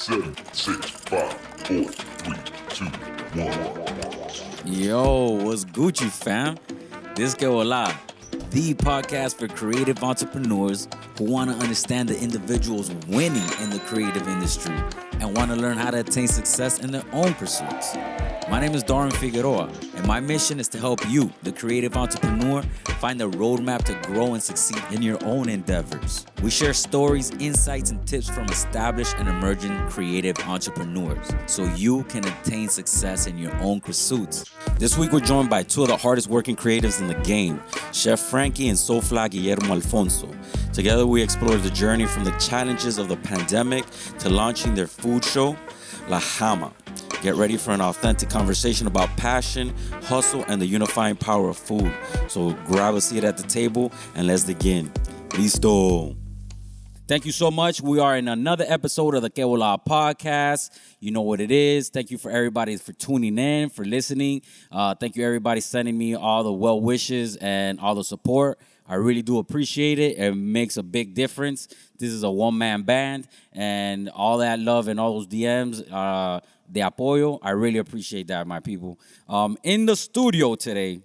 7, 6, 5, 4, 3, 2, 1. Yo, what's Gucci, fam? This Que Bola, the podcast for creative entrepreneurs who want to understand the individuals winning in the creative industry and want to learn how to attain success in their own pursuits. My name is Darren Figueroa, and my mission is to help you, the creative entrepreneur, find the roadmap to grow and succeed in your own endeavors. We share stories, insights, and tips from established and emerging creative entrepreneurs so you can attain success in your own pursuits. This week, we're joined by two of the hardest working creatives in the game, Chef Frankie and Soflaaa Guillermo Alfonso. Together, we explore the journey from the challenges of the pandemic to launching their food show, La Jama. Get ready for an authentic conversation about passion, hustle, and the unifying power of food. So grab a seat at the table and let's begin. Listo. Thank you so much. We are in another episode of the Que Bola Podcast. You know what it is. Thank you for everybody for tuning in, for listening. Thank you everybody sending me all the well wishes and all the support. I really do appreciate it. It makes a big difference. This is a one-man band, and all that love and all those DMs, de apoyo, I really appreciate that, my people. In the studio today,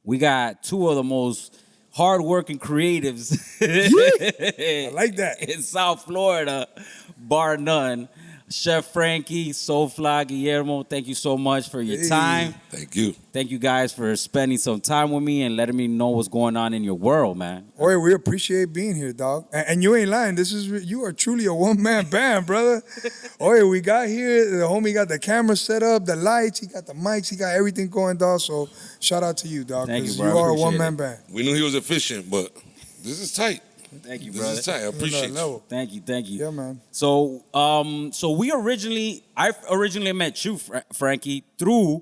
we got two of the most hard-working creatives I like that. in South Florida, bar none. Chef Frankie, Soflaaa, Guillermo, thank you so much for your time. Thank you. Thank you guys for spending some time with me and letting me know what's going on in your world, man. Oye, we appreciate being here, dog. And you ain't lying. You are truly a one-man band, brother. Oye, we got here. The homie got the camera set up, the lights. He got the mics. He got everything going, dog. So shout out to you, dog. Thank you, 'cause bro. you I are a appreciate one-man it. band. We knew he was efficient, but this is tight. Thank you, This brother. is tight. I appreciate Another you. level. Thank you. Yeah, man. So, I originally met you, Frankie, through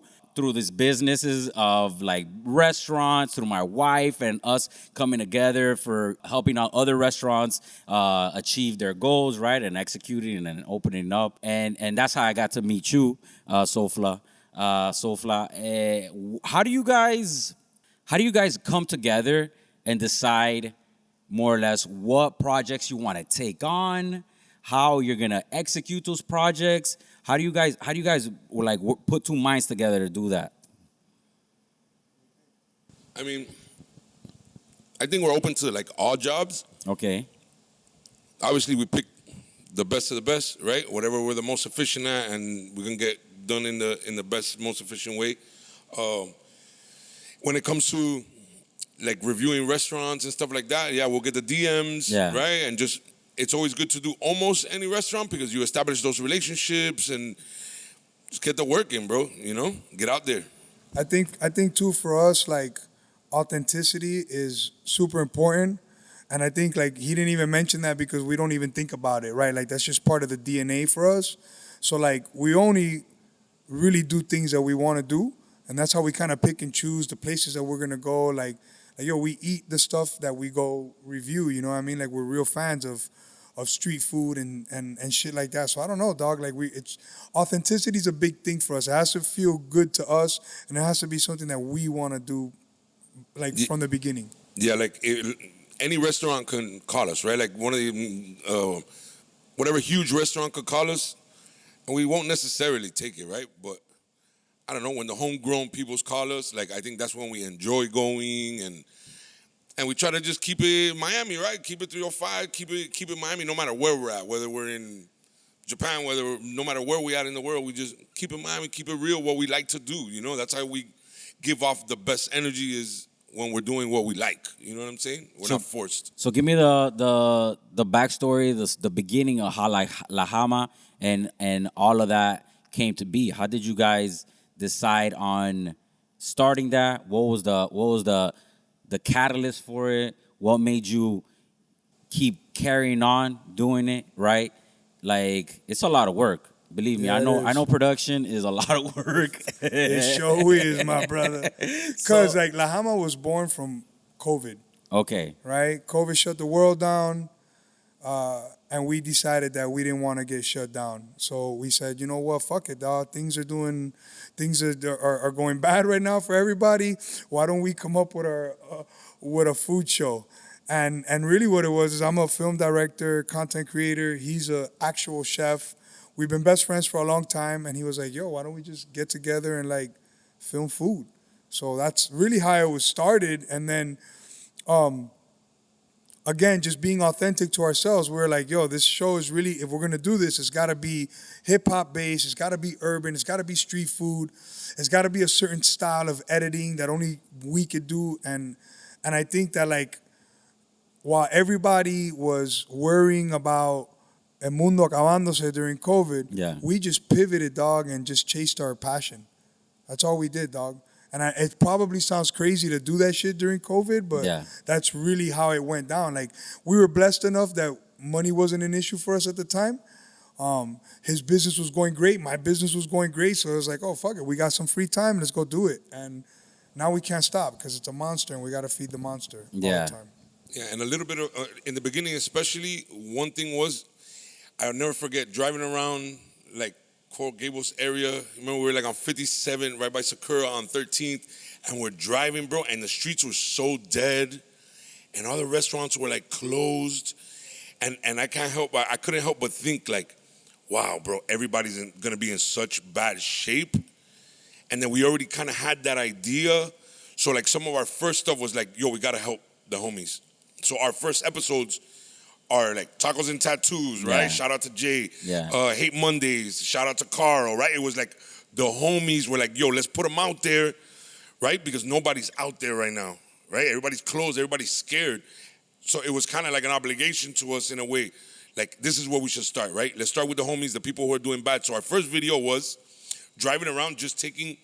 these businesses of like restaurants, through my wife and us coming together for helping out other restaurants achieve their goals, right, and executing and opening up, and that's how I got to meet you, Soflaaa. How do you guys come together and decide more or less what projects you want to take on, how you're gonna execute those projects? How do you guys like put two minds together to do that? I mean, I think we're open to like all jobs. Okay. Obviously, we pick the best of the best, right? Whatever we're the most efficient at, and we can get done in the best, most efficient way. When it comes to like reviewing restaurants and stuff like that, yeah, we'll get the DMs, right? And just, it's always good to do almost any restaurant because you establish those relationships and just get the work in, bro, you know? Get out there. I think too, for us, like, authenticity is super important. And I think, like, he didn't even mention that because we don't even think about it, right? Like, that's just part of the DNA for us. So, like, we only really do things that we want to do. And that's how we kind of pick and choose the places that we're going to go. Like, yo, we eat the stuff that we go review, you know what I mean? Like, we're real fans of street food and shit like that. So I don't know, dog. Like, authenticity is a big thing for us. It has to feel good to us, and it has to be something that we want to do, like, from the beginning. Yeah, like any restaurant can call us, right? Like one of the, whatever huge restaurant could call us, and we won't necessarily take it, right? But I don't know, when the homegrown peoples call us, like, I think that's when we enjoy going, and we try to just keep it Miami, right? Keep it 305, keep it Miami, no matter where we're at, whether we're in Japan, no matter where we at in the world, we just keep it Miami, keep it real, what we like to do, you know? That's how we give off the best energy, is when we're doing what we like, you know what I'm saying? We're not forced. So give me the backstory, the beginning of how like La Jama and all of that came to be. How did you guys decide on starting that? What was the catalyst for it? What made you keep carrying on doing it, right? Like, it's a lot of work. Believe me, Yeah, I know production is a lot of work. It sure is, my brother. Because, like, La Jama was born from COVID, Okay. right? COVID shut the world down, and we decided that we didn't want to get shut down. So we said, you know what, fuck it, dog. Things are going bad right now for everybody. Why don't we come up with a food show? And really what it was is, I'm a film director, content creator. He's an actual chef. we've been best friends for a long time, and he was like, yo, why don't we just get together and like film food? So that's really how it was started. And then again, just being authentic to ourselves, we were like, yo, this show is really, if we're going to do this, it's got to be hip-hop based, it's got to be urban, it's got to be street food, it's got to be a certain style of editing that only we could do. And I think that, like, while everybody was worrying about El Mundo Acabándose during COVID, we just pivoted, dog, and just chased our passion. That's all we did, dog. And it probably sounds crazy to do that shit during COVID, but that's really how it went down. Like, we were blessed enough that money wasn't an issue for us at the time. His business was going great. My business was going great. So it was like, oh, fuck it. We got some free time. Let's go do it. And now we can't stop because it's a monster and we got to feed the monster all the time. Yeah, and a little bit of, in the beginning especially, one thing was, I'll never forget driving around, like, Coral Gables area. Remember, we were like on 57, right by Sakura on 13th, and we're driving, bro, and the streets were so dead, and all the restaurants were like closed, and I couldn't help but think, like, wow, bro, everybody's gonna be in such bad shape. And then we already kind of had that idea. So like some of our first stuff was like, yo, we gotta help the homies. So our first episodes are like Tacos and Tattoos, right? Shout out to Jay. Hate Mondays, shout out to Carl, right? It was like the homies were like, yo, let's put them out there, right? Because nobody's out there right now, right? Everybody's closed, everybody's scared. So it was kind of like an obligation to us in a way. Like, this is where we should start, right? Let's start with the homies, the people who are doing bad. So our first video was driving around, just taking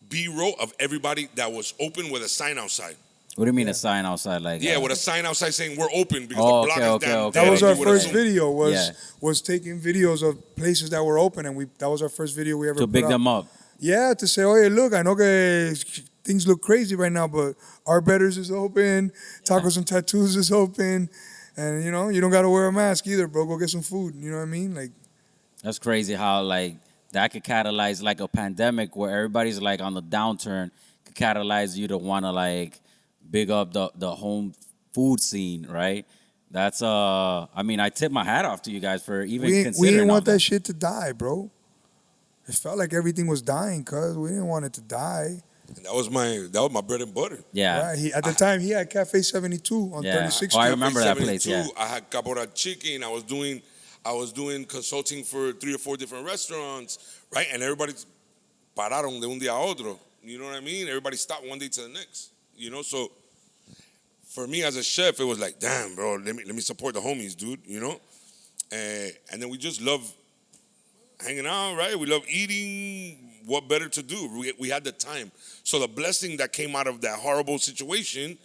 B-roll of everybody that was open with a sign outside. What do you mean a sign outside? Like with a sign outside saying we're open because the block is down. That was our first video, was taking videos of places that were open, and that was our first video we ever to put big up. them up. Yeah, to say, oh, yeah, look, I know things look crazy right now, but our Betters is open, Tacos and Tattoos is open, and, you know, you don't got to wear a mask either, bro. Go get some food, you know what I mean? Like, that's crazy how, like, that could catalyze, like, a pandemic where everybody's, like, on the downturn, could catalyze you to want to, like, big up the home food scene, right? That's I mean, I tip my hat off to you guys for even considering. We didn't want that shit to die, bro. It felt like everything was dying, cuz we didn't want it to die. And that was my bread and butter. Yeah. Right. At the time, he had Cafe 72 on 36th Street. Oh, I remember that place. Yeah. I had Cabora Chicken. I was doing consulting for 3 or 4 different restaurants, right? And everybody pararon de un día a otro. You know what I mean? Everybody stopped one day to the next. You know, so for me as a chef, it was like, damn, bro, let me support the homies, dude. You know, and then we just love hanging out, right? We love eating. What better to do? We had the time. So the blessing that came out of that horrible situation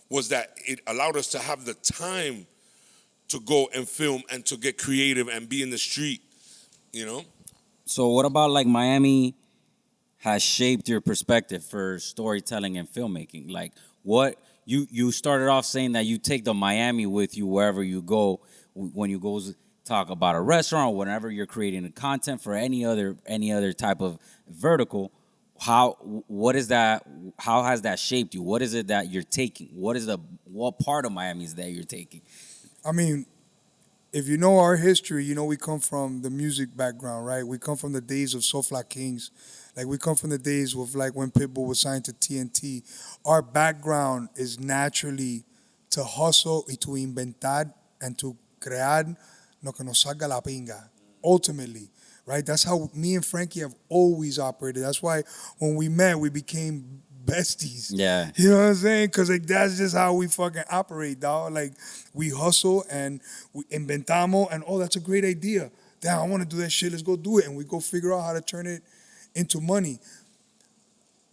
was that it allowed us to have the time to go and film and to get creative and be in the street. You know. So what about like Miami has shaped your perspective for storytelling and filmmaking? Like, what you started off saying that you take the Miami with you wherever you go, when you go talk about a restaurant or whenever you're creating the content for any other type of vertical. What is that? How has that shaped you? What is it that you're taking? What part of Miami is that you're taking? I mean, if you know our history, you know we come from the music background, right? We come from the days of Soflaaa Kings. Like, we come from the days of, like, when Pitbull was signed to TNT. Our background is naturally to hustle y to inventar and to crear lo que nos salga la pinga, ultimately, right? That's how me and Frankie have always operated. That's why when we met, we became besties. Yeah. You know what I'm saying? Because, like, that's just how we fucking operate, dog. Like, we hustle and we inventamos, and, oh, that's a great idea. Damn, I want to do that shit. Let's go do it. And we go figure out how to turn it into money.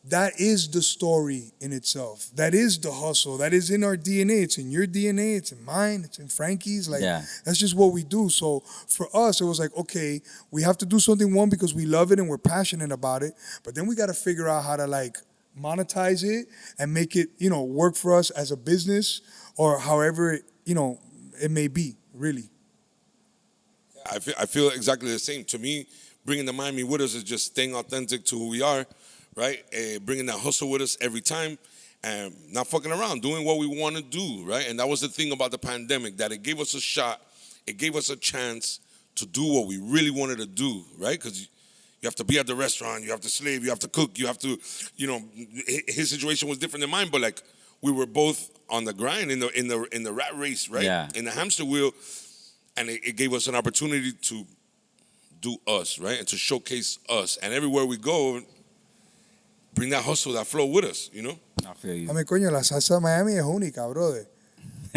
That is the story in itself. That is the hustle. That is in our DNA. It's in your DNA. It's in mine. It's in Frankie's. Like, that's just what we do. So for us, it was like, okay, we have to do something, one, because we love it and we're passionate about it. But then we got to figure out how to, like, monetize it and make it, you know, work for us as a business or however, it may be, really. I feel exactly the same. To me, bringing the Miami with us is just staying authentic to who we are, right? Bringing that hustle with us every time and not fucking around, doing what we want to do, right? And that was the thing about the pandemic, that it gave us a shot, it gave us a chance to do what we really wanted to do, right? Because you have to be at the restaurant, you have to slave, you have to cook, you have to, his situation was different than mine, but like we were both on the grind in the rat race, right? Yeah. In the hamster wheel, and it gave us an opportunity to do us, right? And to showcase us. And everywhere we go, bring that hustle, that flow with us, I feel you. I mean, coño, la salsa de Miami es única, brother.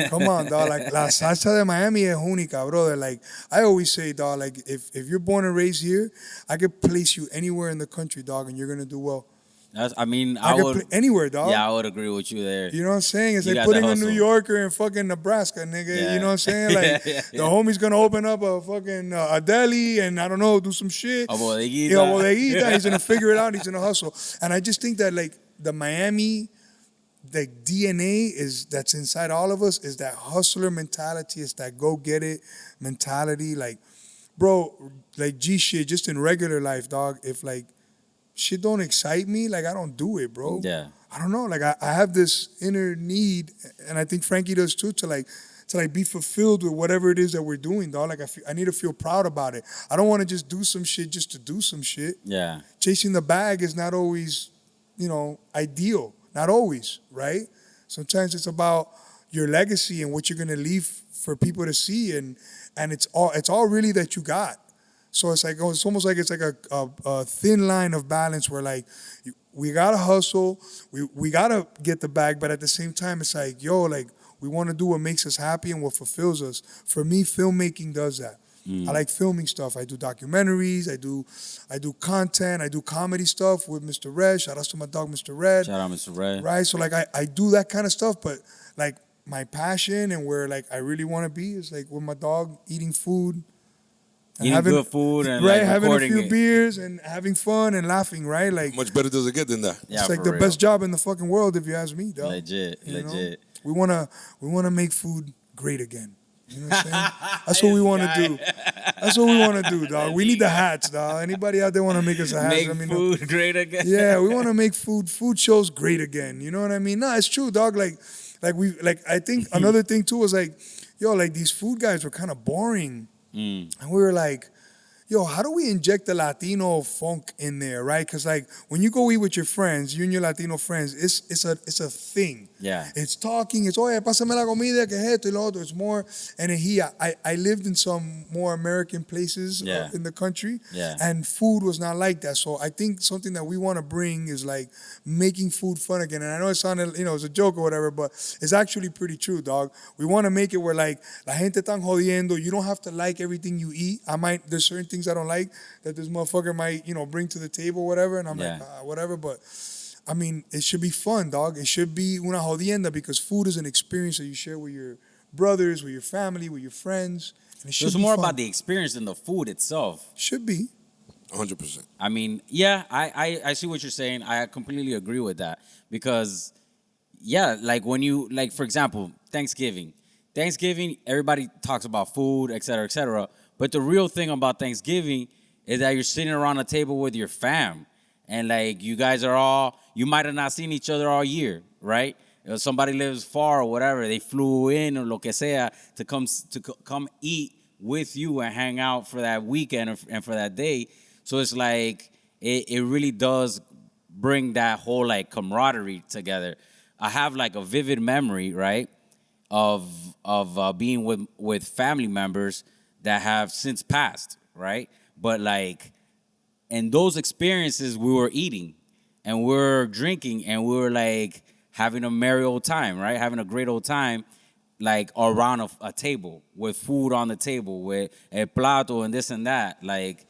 Come on, dog. Like, la salsa de Miami es única, brother. Like, I always say, dog, like, if you're born and raised here, I could place you anywhere in the country, dog, and you're going to do well. I I would. anywhere, dog. Yeah, I would agree with you there. You know what I'm saying? It's You like got putting the a New hustle. Yorker in fucking Nebraska, nigga. Yeah. You know what I'm saying? Like, Yeah. the homie's going to open up a fucking a deli and, I don't know, do some shit. A bodeguita. Yeah, bodeguita. He's going to figure it out. He's going to hustle. And I just think that, like, the Miami, like, DNA that's inside all of us is that hustler mentality. It's that go-get-it mentality. Like, bro, like, G shit, just in regular life, dog, if, like, shit don't excite me, like, I don't do it, bro. Yeah. I don't know. Like, I have this inner need, and I think Frankie does too, to be fulfilled with whatever it is that we're doing, dog. Like, I need to feel proud about it. I don't want to just do some shit just to do some shit. Yeah. Chasing the bag is not always, ideal. Not always, right? Sometimes it's about your legacy and what you're gonna leave for people to see, and it's all really that you got. So it's almost like it's like a thin line of balance where, like, we gotta hustle, we gotta get the bag, but at the same time it's like, yo, like, we want to do what makes us happy and what fulfills us. For me, filmmaking does that. I like filming stuff. I do documentaries. I do content. I do comedy stuff with Mr. Red. Shout out to my dog, Mr. Red. Shout out, Mr. Red. Right? So, like, I do that kind of stuff, but, like, my passion and where, like, I really want to be is, like, with my dog, eating food. And Eating good food and, right, like, having a recording few it. beers and having fun and laughing, right? Like, How much better does it get than that? Yeah, it's like for the real. best job in the fucking world, if you ask me, dog. Legit. You know? Legit. We wanna make food great again. You know what I'm saying? That's what we want to do. That's what we want to do, dog. We need the hats, dog. Anybody out there want to make us a hat? Make Let me know. food great again. Yeah, we want to make food shows great again. You know what I mean? No, it's true, dog. Like I think another thing too was like, yo, like these food guys were kind of boring, and we were like, yo, how do we inject the Latino funk in there, right? Because, like, when you go eat with your friends, you and your Latino friends, it's a thing. Yeah. It's talking. It's, oye, pásame la comida, que es esto y lo otro. It's more energía. I lived in some more American places in the country, and food was not like that. So I think something that we want to bring is, like, making food fun again. And I know it sounded, it's a joke or whatever, but it's actually pretty true, dog. We want to make it where, like, la gente tan jodiendo. You don't have to like everything you eat. There's certain things I don't like that this motherfucker might, bring to the table, whatever. And I'm like, whatever. But I mean, it should be fun, dog. It should be una jodienda because food is an experience that you share with your brothers, with your family, with your friends. And it should It's be more fun. about the experience than the food itself. Should be. 100%. I mean, yeah, I see what you're saying. I completely agree with that because, yeah, like when you, like, for example, Thanksgiving, everybody talks about food, et cetera, but the real thing about Thanksgiving is that you're sitting around a table with your fam and, like, you guys you might have not seen each other all year, right? If somebody lives far or whatever, they flew in or lo que sea to come eat with you and hang out for that weekend and for that day. So it's like, it really does bring that whole, like, camaraderie together. I have, like, a vivid memory, right, of being with family members that have since passed, right? But, like, in those experiences, we were eating and we were drinking and we were, like, having a merry old time, right? Having a great old time, like, around a table with food on the table, with el plato and this and that. Like,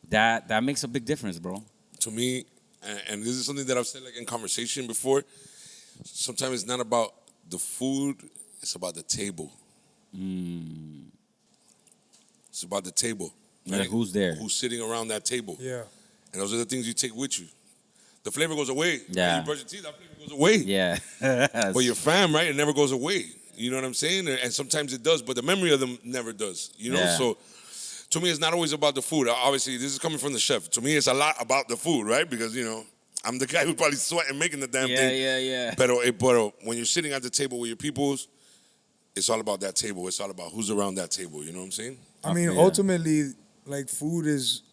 that makes a big difference, bro. To me, and this is something that I've said, like, in conversation before, sometimes it's not about the food, it's about the table. It's about the table. Like, Right? who's there? Who's sitting around that table. Yeah. And those are the things you take with you. The flavor goes away. Yeah. When you brush your teeth, that flavor goes away. Yeah. But your fam, right, it never goes away. You know what I'm saying? And sometimes it does, but the memory of them never does. Yeah. So to me, it's not always about the food. Obviously, this is coming from the chef. To me, it's a lot about the food, right? Because, I'm the guy who's probably sweating making the damn thing. Yeah. Pero when you're sitting at the table with your peoples, it's all about that table. It's all about who's around that table. You know what I'm saying? I mean, feel ya. ultimately, like food is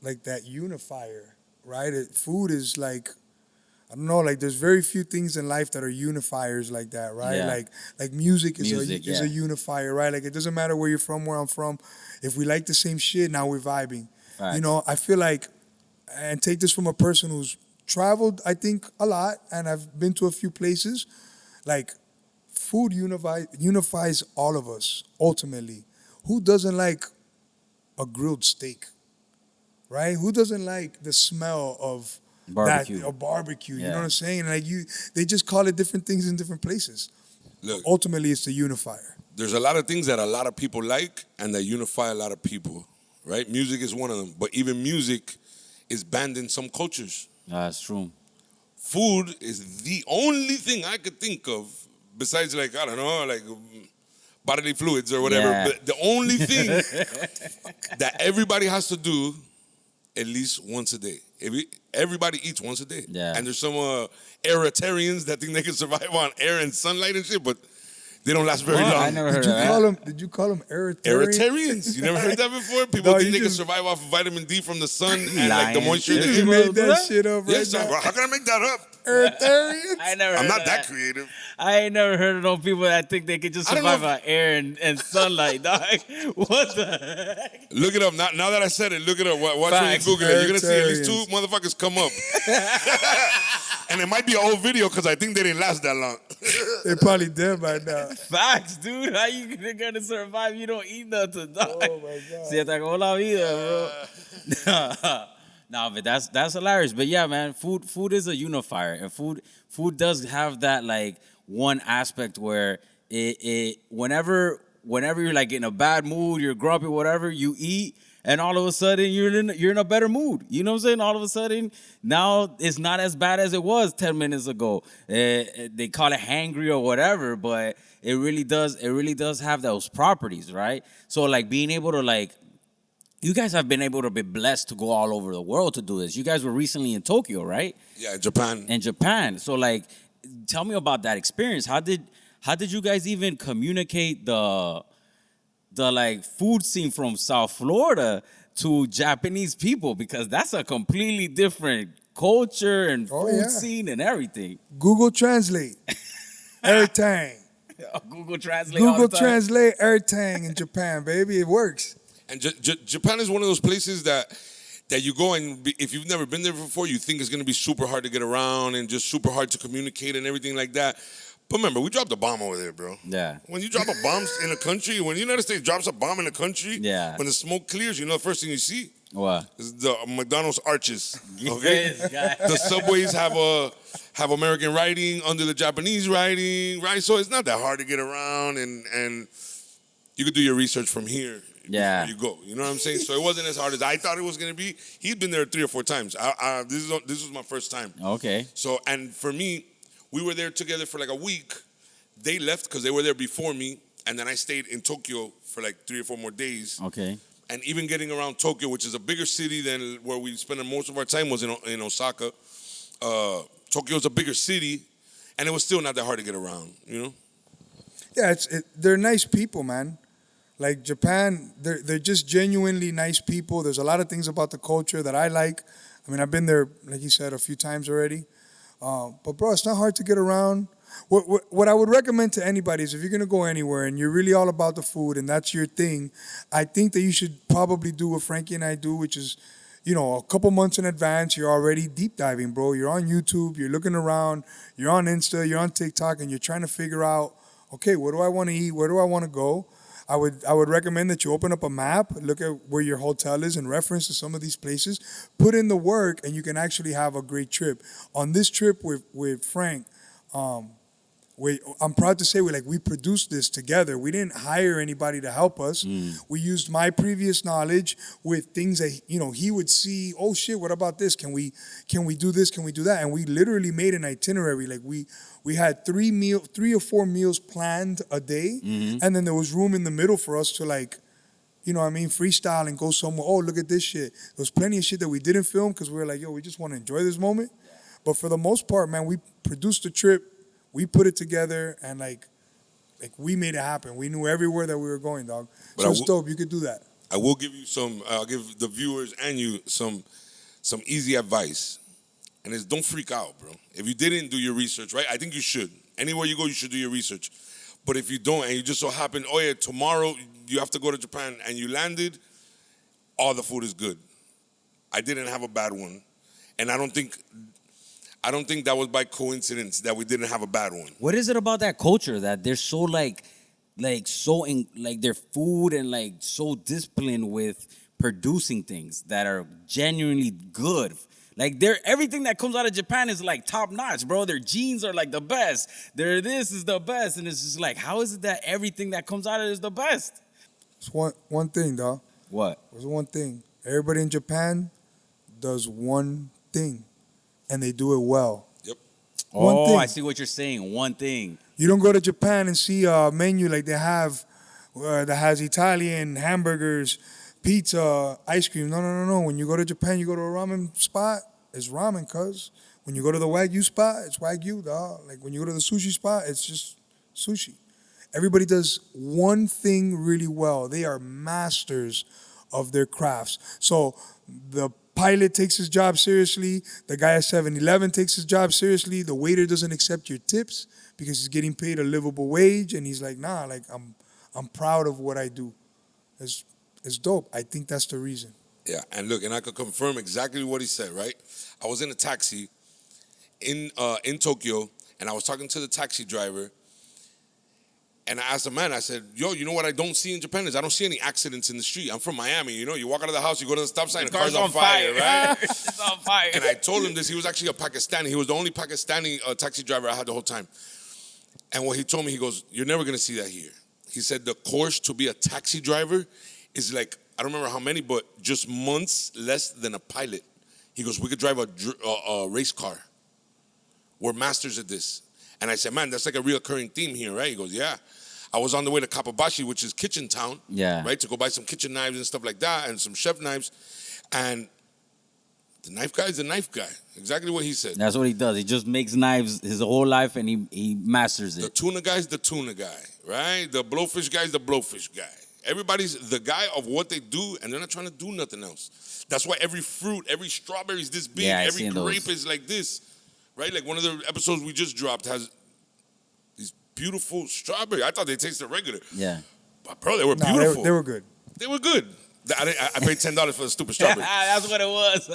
like that unifier, right? Food is like, I don't know, like there's very few things in life that are unifiers like that, right? Yeah. Like music is Music, is yeah. a unifier, right? Like it doesn't matter where you're from, where I'm from. If we like the same shit, now we're vibing. Facts. You know, I feel like, and take this from a person who's traveled, I think, a lot, and I've been to a few places. Like, food unifies all of us, ultimately. Who doesn't like a grilled steak, right? Who doesn't like the smell of Barbecue. that, or barbecue, you Yeah. know what I'm saying? Like they just call it different things in different places. Look, Ultimately, it's the unifier. there's a lot of things that a lot of people like and that unify a lot of people, right? Music is one of them. But even music is banned in some cultures. That's true. Food is the only thing I could think of besides, like, I don't know, like bodily fluids or whatever. Yeah. But the only thing that everybody has to do at least once a day. Everybody eats once a day. Yeah. And there's some aeritarians that think they can survive on air and sunlight and shit, but they don't last very What? long. I never heard of that. Did you call them eritarian? Aeritarians. You never heard that before? People No, think you they can just- survive off of vitamin D from the sun and like the Lying. moisture. Yeah. You made that shit up right Yes, now. how can I make that up? Eritarians? I never. I'm heard not of that creative. I ain't never heard of no people that think they could just I don't know survive on air and sunlight, dog. What the heck? Look it up. Now that I said it, look it up. Watch Facts. when you Google it. You're going to see at least Aeritarians. 2 motherfuckers come up. And it might be an old video because I think they didn't last that long. They're probably dead by now. Facts, dude. How you gonna survive? You don't eat nothing, dog. Oh my God. Se te acabó la vida, bro. No, but that's hilarious. But yeah, man, food is a unifier, and food does have that like one aspect where it whenever you're like in a bad mood, you're grumpy, whatever, you eat. And all of a sudden, you're in a better mood. You know what I'm saying? All of a sudden, now it's not as bad as it was 10 minutes ago. They call it hangry or whatever, but it really does have those properties, right? So like being able to like, you guys have been able to be blessed to go all over the world to do this. You guys were recently in Tokyo, right? Yeah, Japan. In Japan. So like, tell me about that experience. How did you guys even communicate the like food scene from South Florida to Japanese people? Because that's a completely different culture and food yeah. scene and everything. Google Translate. Everything. Google Translate. all Google the time. Translate everything in Japan, baby. It works. And Japan is one of those places that you go and if you've never been there before, you think it's going to be super hard to get around and just super hard to communicate and everything like that. But remember, we dropped a bomb over there, bro. Yeah. When you drop a bomb in a country, when the United States drops a bomb in a country, Yeah. when the smoke clears, you know the first thing you see What? is the McDonald's arches. Okay? Yes, guy. The subways have American writing under the Japanese writing, right? So it's not that hard to get around, and you could do your research from here. Yeah. Before you go. You know what I'm saying? So it wasn't as hard as I thought it was going to be. He'd been there 3 or 4 times. This was my first time. Okay. So, and for me, we were there together for like a week. They left because they were there before me, and then I stayed in Tokyo for like 3 or 4 more days. Okay. And even getting around Tokyo, which is a bigger city than where we spent most of our time, was in Osaka. Tokyo's a bigger city, and it was still not that hard to get around, you know? Yeah, they're nice people, man. Like Japan, they're just genuinely nice people. There's a lot of things about the culture that I like. I mean, I've been there, like you said, a few times already. But bro, it's not hard to get around. What I would recommend to anybody is if you're gonna go anywhere and you're really all about the food and that's your thing, I think that you should probably do what Frankie and I do, which is, you know, a couple months in advance, you're already deep diving, bro. You're on YouTube, you're looking around, you're on Insta, you're on TikTok, and you're trying to figure out, okay, what do I want to eat? Where do I want to go? I would recommend that you open up a map, look at where your hotel is in reference to some of these places, put in the work, and you can actually have a great trip. On this trip with Frank, I'm proud to say we produced this together. We didn't hire anybody to help us. We used my previous knowledge with things that he would see. Oh shit! What about this? Can we do this? Can we do that? And we literally made an itinerary. Like we had 3 or 4 meals planned a day, and then there was room in the middle for us to freestyle and go somewhere. Oh, look at this shit. There was plenty of shit that we didn't film because we were like, yo, we just want to enjoy this moment. But for the most part, man, we produced the trip. We put it together and like we made it happen. We knew everywhere that we were going, dog. But So it's dope. You could do that. I will give you some. I'll give the viewers and you some easy advice, and it's don't freak out, bro. If you didn't do your research, right? I think you should. Anywhere you go, you should do your research. But if you don't, and you just so happen, oh yeah, tomorrow you have to go to Japan, and you landed, all the food is good. I didn't have a bad one, and I don't think that was by coincidence that we didn't have a bad one. What is it about that culture that they're so like so in like their food and like so disciplined with producing things that are genuinely good? Like everything that comes out of Japan is like top notch, bro. Their jeans are like the best. This is the best, and it's just like, how is it that everything that comes out of it is the best? It's one thing, dog. What? There's one thing. Everybody in Japan does one thing, and they do it well. Yep. One thing. I see what you're saying. One thing. You don't go to Japan and see a menu like they have that has Italian hamburgers, pizza, ice cream. No. When you go to Japan, you go to a ramen spot, it's ramen, cuz. When you go to the Wagyu spot, it's Wagyu, dog. Like when you go to the sushi spot, it's just sushi. Everybody does one thing really well. They are masters of their crafts. So the pilot takes his job seriously. The guy at 7-Eleven takes his job seriously. The waiter doesn't accept your tips because he's getting paid a livable wage, and he's like, nah, like I'm proud of what I do. It's dope. I think that's the reason. Yeah, and look, and I could confirm exactly what he said, right? I was in a taxi in Tokyo, and I was talking to the taxi driver, and I asked the man, I said, yo, you know what I don't see in Japan is I don't see any accidents in the street. I'm from Miami, you know, you walk out of the house, you go to the stop sign, the car's on fire, right? It's on fire. And I told him this, he was actually a Pakistani. He was the only Pakistani taxi driver I had the whole time. And what he told me, he goes, you're never going to see that here. He said the course to be a taxi driver is like, I don't remember how many, but just months less than a pilot. He goes, we could drive a race car. We're masters at this. And I said, man, that's like a reoccurring theme here, right? He goes, yeah. I was on the way to Kapabashi, which is kitchen town, right? To go buy some kitchen knives and stuff like that and some chef knives. And the knife guy is the knife guy. Exactly what he said. That's what he does. He just makes knives his whole life, and he masters it. The tuna guy is the tuna guy, right? The blowfish guy is the blowfish guy. Everybody's the guy of what they do, and they're not trying to do nothing else. That's why every fruit, every strawberry is this big. Every grape is like this, right? Like one of the episodes we just dropped has these beautiful strawberry. I thought they tasted regular. Yeah. But bro, they were beautiful. They were good. They were good. I paid $10 for the stupid strawberry. That's what it was.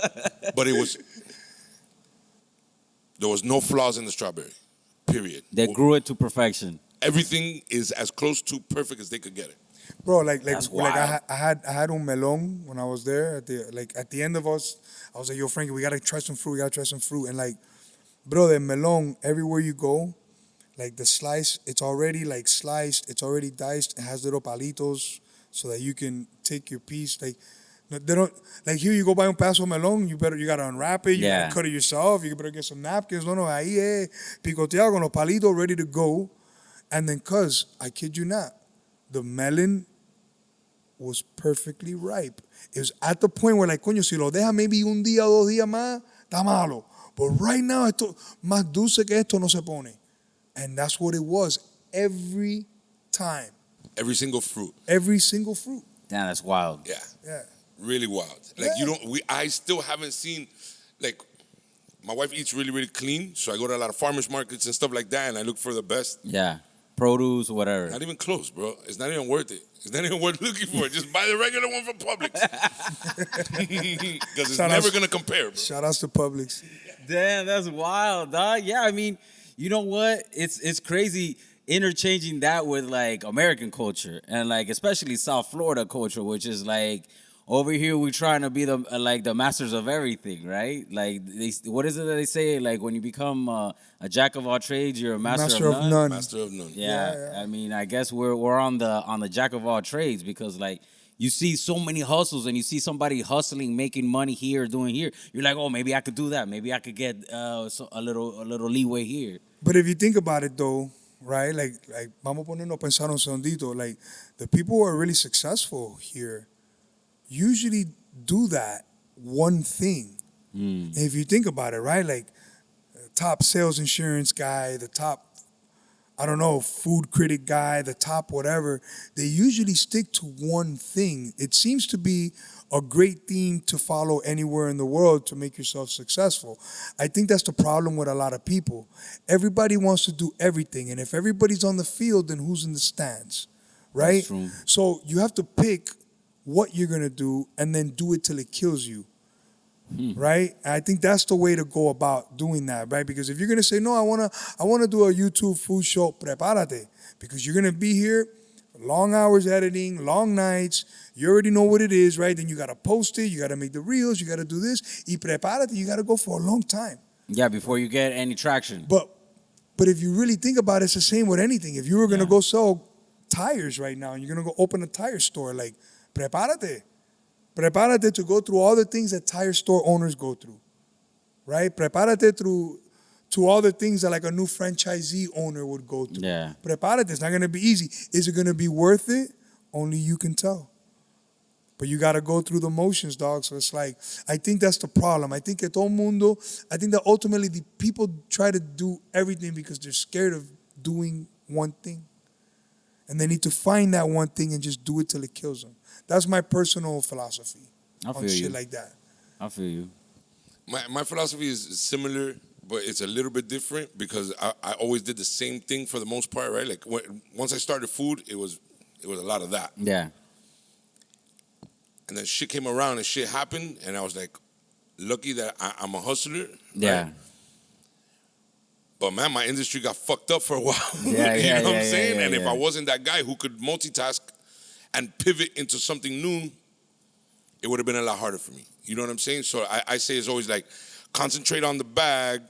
But there was no flaws in the strawberry, period. They grew it to perfection. Everything is as close to perfect as they could get it. Bro, like wild. I had un melon when I was there. At the end of us, I was like, yo, Frankie, we gotta try some fruit. And like, bro, the melon, everywhere you go, like the slice, it's already like sliced, it's already diced, it has little palitos so that you can take your piece. Like, they don't, like here you go buy un pedazo de melon, you gotta unwrap it, you gotta cut it yourself, you better get some napkins. No, ahí picoteado con los palitos ready to go. And then, cuz, I kid you not, the melon was perfectly ripe. It was at the point where, like, coño, si lo deja maybe un día o 2 días más, está malo. But right now, esto más dulce que esto no se pone. And that's what it was every time. Every single fruit. Every single fruit. Damn, that's wild. Yeah. Really wild. Like I still haven't seen, like, my wife eats really, really clean, so I go to a lot of farmers markets and stuff like that, and I look for the best. Yeah. Produce, whatever. Not even close, bro. It's not even worth it. It's not even worth looking for. Just buy the regular one from Publix. Because it's never going to compare, bro. Shout outs to Publix. Damn, that's wild, dog. Yeah, I mean, you know what? It's crazy interchanging that with, like, American culture and, like, especially South Florida culture, which is, like, over here we're trying to be the masters of everything, right? Like, what is it that they say? Like, when you become a jack of all trades, you're a master of none. Master of none. Yeah. I mean, I guess we're on the jack of all trades because, like, you see so many hustles and you see somebody hustling, making money here, doing here. You're like, oh, maybe I could do that. Maybe I could get a little leeway here. But if you think about it, though, right? Like vamos ponernos pensar un segundito. Like, the people who are really successful here usually do that one thing. And if you think about it, right? Like, top sales insurance guy, the top I don't know, food critic guy, the top whatever, they usually stick to one thing. It seems to be a great theme to follow anywhere in the world to make yourself successful. I think that's the problem with a lot of people. Everybody wants to do everything, and if everybody's on the field, then who's in the stands, right? That's true. So you have to pick what you're gonna do and then do it till it kills you. Right? And I think that's the way to go about doing that, right? Because if you're gonna say, no, I wanna do a YouTube food show, prepárate. Because you're gonna be here, long hours editing, long nights, you already know what it is, right? Then you gotta post it, you gotta make the reels, you gotta do this. Y prepárate, you gotta go for a long time. Yeah, before you get any traction. But if you really think about it, it's the same with anything. If you were gonna go sell tires right now and you're gonna go open a tire store, like, prepárate. Prepárate to go through all the things that tire store owners go through, right? Prepárate to all the things that like a new franchisee owner would go through. Yeah. Prepárate, it's not going to be easy. Is it going to be worth it? Only you can tell. But you got to go through the motions, dog. So it's like, I think that's the problem. I think that ultimately the people try to do everything because they're scared of doing one thing. And they need to find that one thing and just do it till it kills them. That's my personal philosophy I on feel shit you. like that. I feel you. My philosophy is similar, but it's a little bit different because I always did the same thing for the most part, right? Like once I started food, it was a lot of that. Yeah. And then shit came around and shit happened, and I was like, lucky that I'm a hustler. Yeah. Right? But man, my industry got fucked up for a while. Yeah, you yeah, know what yeah, I'm saying? yeah, And if yeah. I wasn't that guy who could multitask and pivot into something new, it would have been a lot harder for me. You know what I'm saying? So I say it's always like, concentrate on the bag,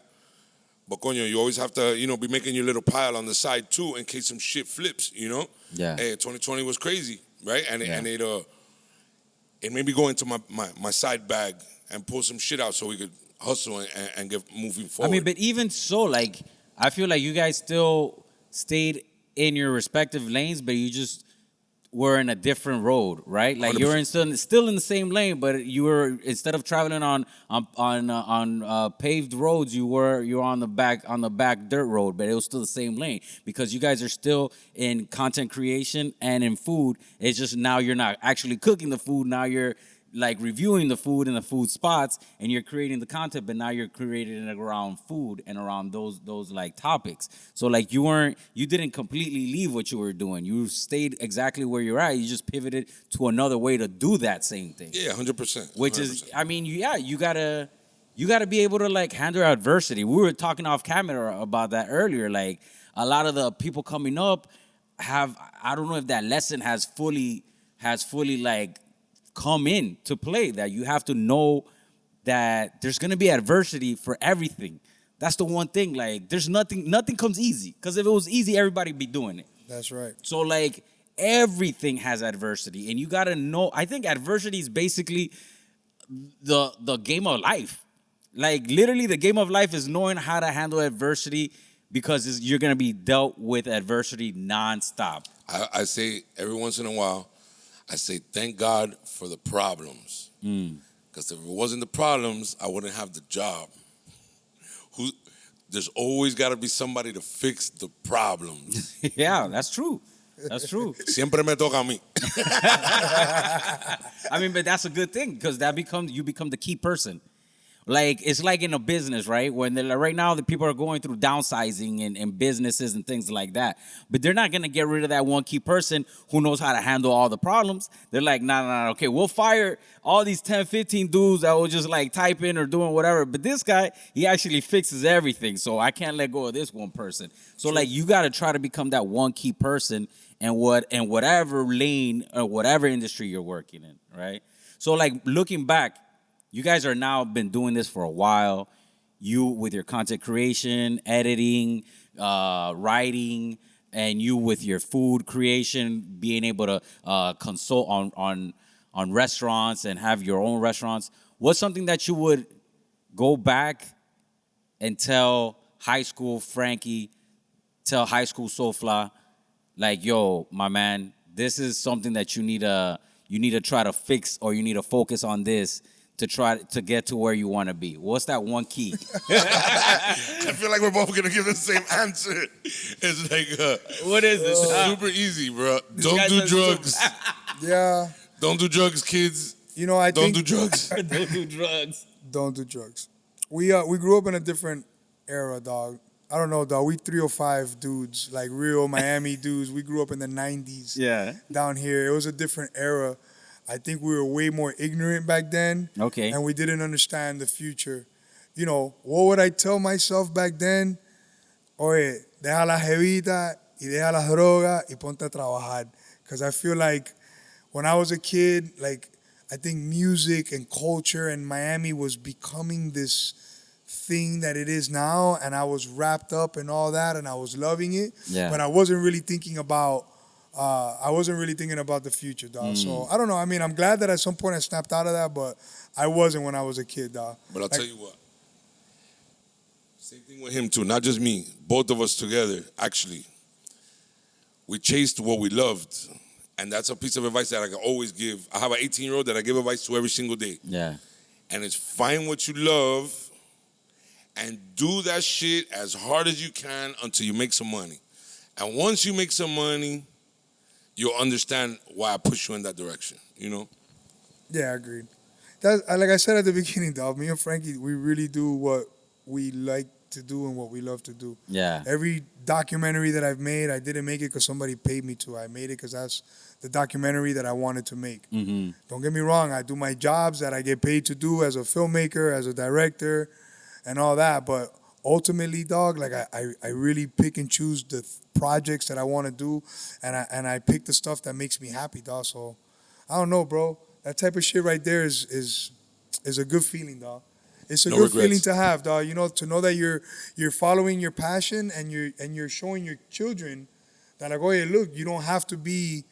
but coño, you always have to, be making your little pile on the side too in case some shit flips, Yeah. Hey, 2020 was crazy, right? And Yeah. it made me go into my side bag and pull some shit out so we could hustle and get moving forward. I mean, but even so, like, I feel like you guys still stayed in your respective lanes, but you just were in a different road, right? Like you were still in the same lane, but you were, instead of traveling on paved roads, you were on the back dirt road, but it was still the same lane because you guys are still in content creation and in food. It's just now you're not actually cooking the food. Now you're like reviewing the food in the food spots, and you're creating the content, but now you're creating it around food and around those like topics. So like you didn't completely leave what you were doing. You stayed exactly where you're at. You just pivoted to another way to do that same thing. Yeah, 100%. Which is, I mean, you gotta be able to like handle adversity. We were talking off camera about that earlier. Like a lot of the people coming up I don't know if that lesson has fully like come in to play, that you have to know that there's gonna be adversity for everything. That's the one thing. Like there's nothing comes easy, because if it was easy, everybody'd be doing it. That's right. So like everything has adversity, and you gotta know. I think adversity is basically the game of life. Like literally, the game of life is knowing how to handle adversity, because you're gonna be dealt with adversity nonstop. I say every once in a while, I say thank God for the problems, because if it wasn't the problems, I wouldn't have the job. There's always got to be somebody to fix the problems. Yeah, that's true. That's true. Siempre me toca a mí. I mean, but that's a good thing, because you become the key person. Like, it's like in a business, right? When right now the people are going through downsizing and businesses and things like that. But they're not going to get rid of that one key person who knows how to handle all the problems. They're like, nah, okay, we'll fire all these 10, 15 dudes that will just like type in or doing whatever. But this guy, he actually fixes everything. So I can't let go of this one person. So like, you got to try to become that one key person in whatever lane or whatever industry you're working in, right? So like, looking back, you guys are now been doing this for a while. You with your content creation, editing, writing, and you with your food creation, being able to consult on restaurants and have your own restaurants. What's something that you would go back and tell high school Frankie, tell high school Soflaaa, like, yo, my man, this is something that you need to try to fix, or you need to focus on this to try to get to where you want to be? What's that one key? I feel like we're both gonna give the same answer. It's like, What is it? super easy, bro. Don't do drugs. Yeah. Don't do drugs, kids. You know, I Don't think do drugs. Don't do drugs. don't do drugs. We grew up in a different era, dog. I don't know, dog. We 305 dudes, like real Miami dudes. We grew up in the 90s. Yeah. Down here. It was a different era. I think we were way more ignorant back then. Okay. And we didn't understand the future. You know, what would I tell myself back then? Oye, deja la jevita y deja la droga y ponte a trabajar. Because I feel like when I was a kid, like, I think music and culture in Miami was becoming this thing that it is now, and I was wrapped up in all that, and I was loving it. Yeah. But I wasn't really thinking about the future, dog. So I don't know. I mean, I'm glad that at some point I snapped out of that, but I wasn't when I was a kid, dog. But I'll tell you what. Same thing with him too, not just me. Both of us together, actually. We chased what we loved. And that's a piece of advice that I can always give. I have an 18-year-old that I give advice to every single day. Yeah. And it's find what you love and do that shit as hard as you can until you make some money. And once you make some money, you'll understand why I push you in that direction, you know? Yeah, agreed. That, like I said at the beginning, dog, me and Frankie, we really do what we like to do and what we love to do. Yeah. Every documentary that I've made, I didn't make it because somebody paid me to. I made it because that's the documentary that I wanted to make. Mm-hmm. Don't get me wrong, I do my jobs that I get paid to do as a filmmaker, as a director, and all that. But ultimately, dog, like I really pick and choose the projects that I want to do, and I pick the stuff that makes me happy, dog. So I don't know, bro. That type of shit right there is a good feeling, dog. It's a No good regrets. feeling to have, dog. You know, to know that you're following your passion and you're showing your children that, like, oh yeah, look, you don't have to be,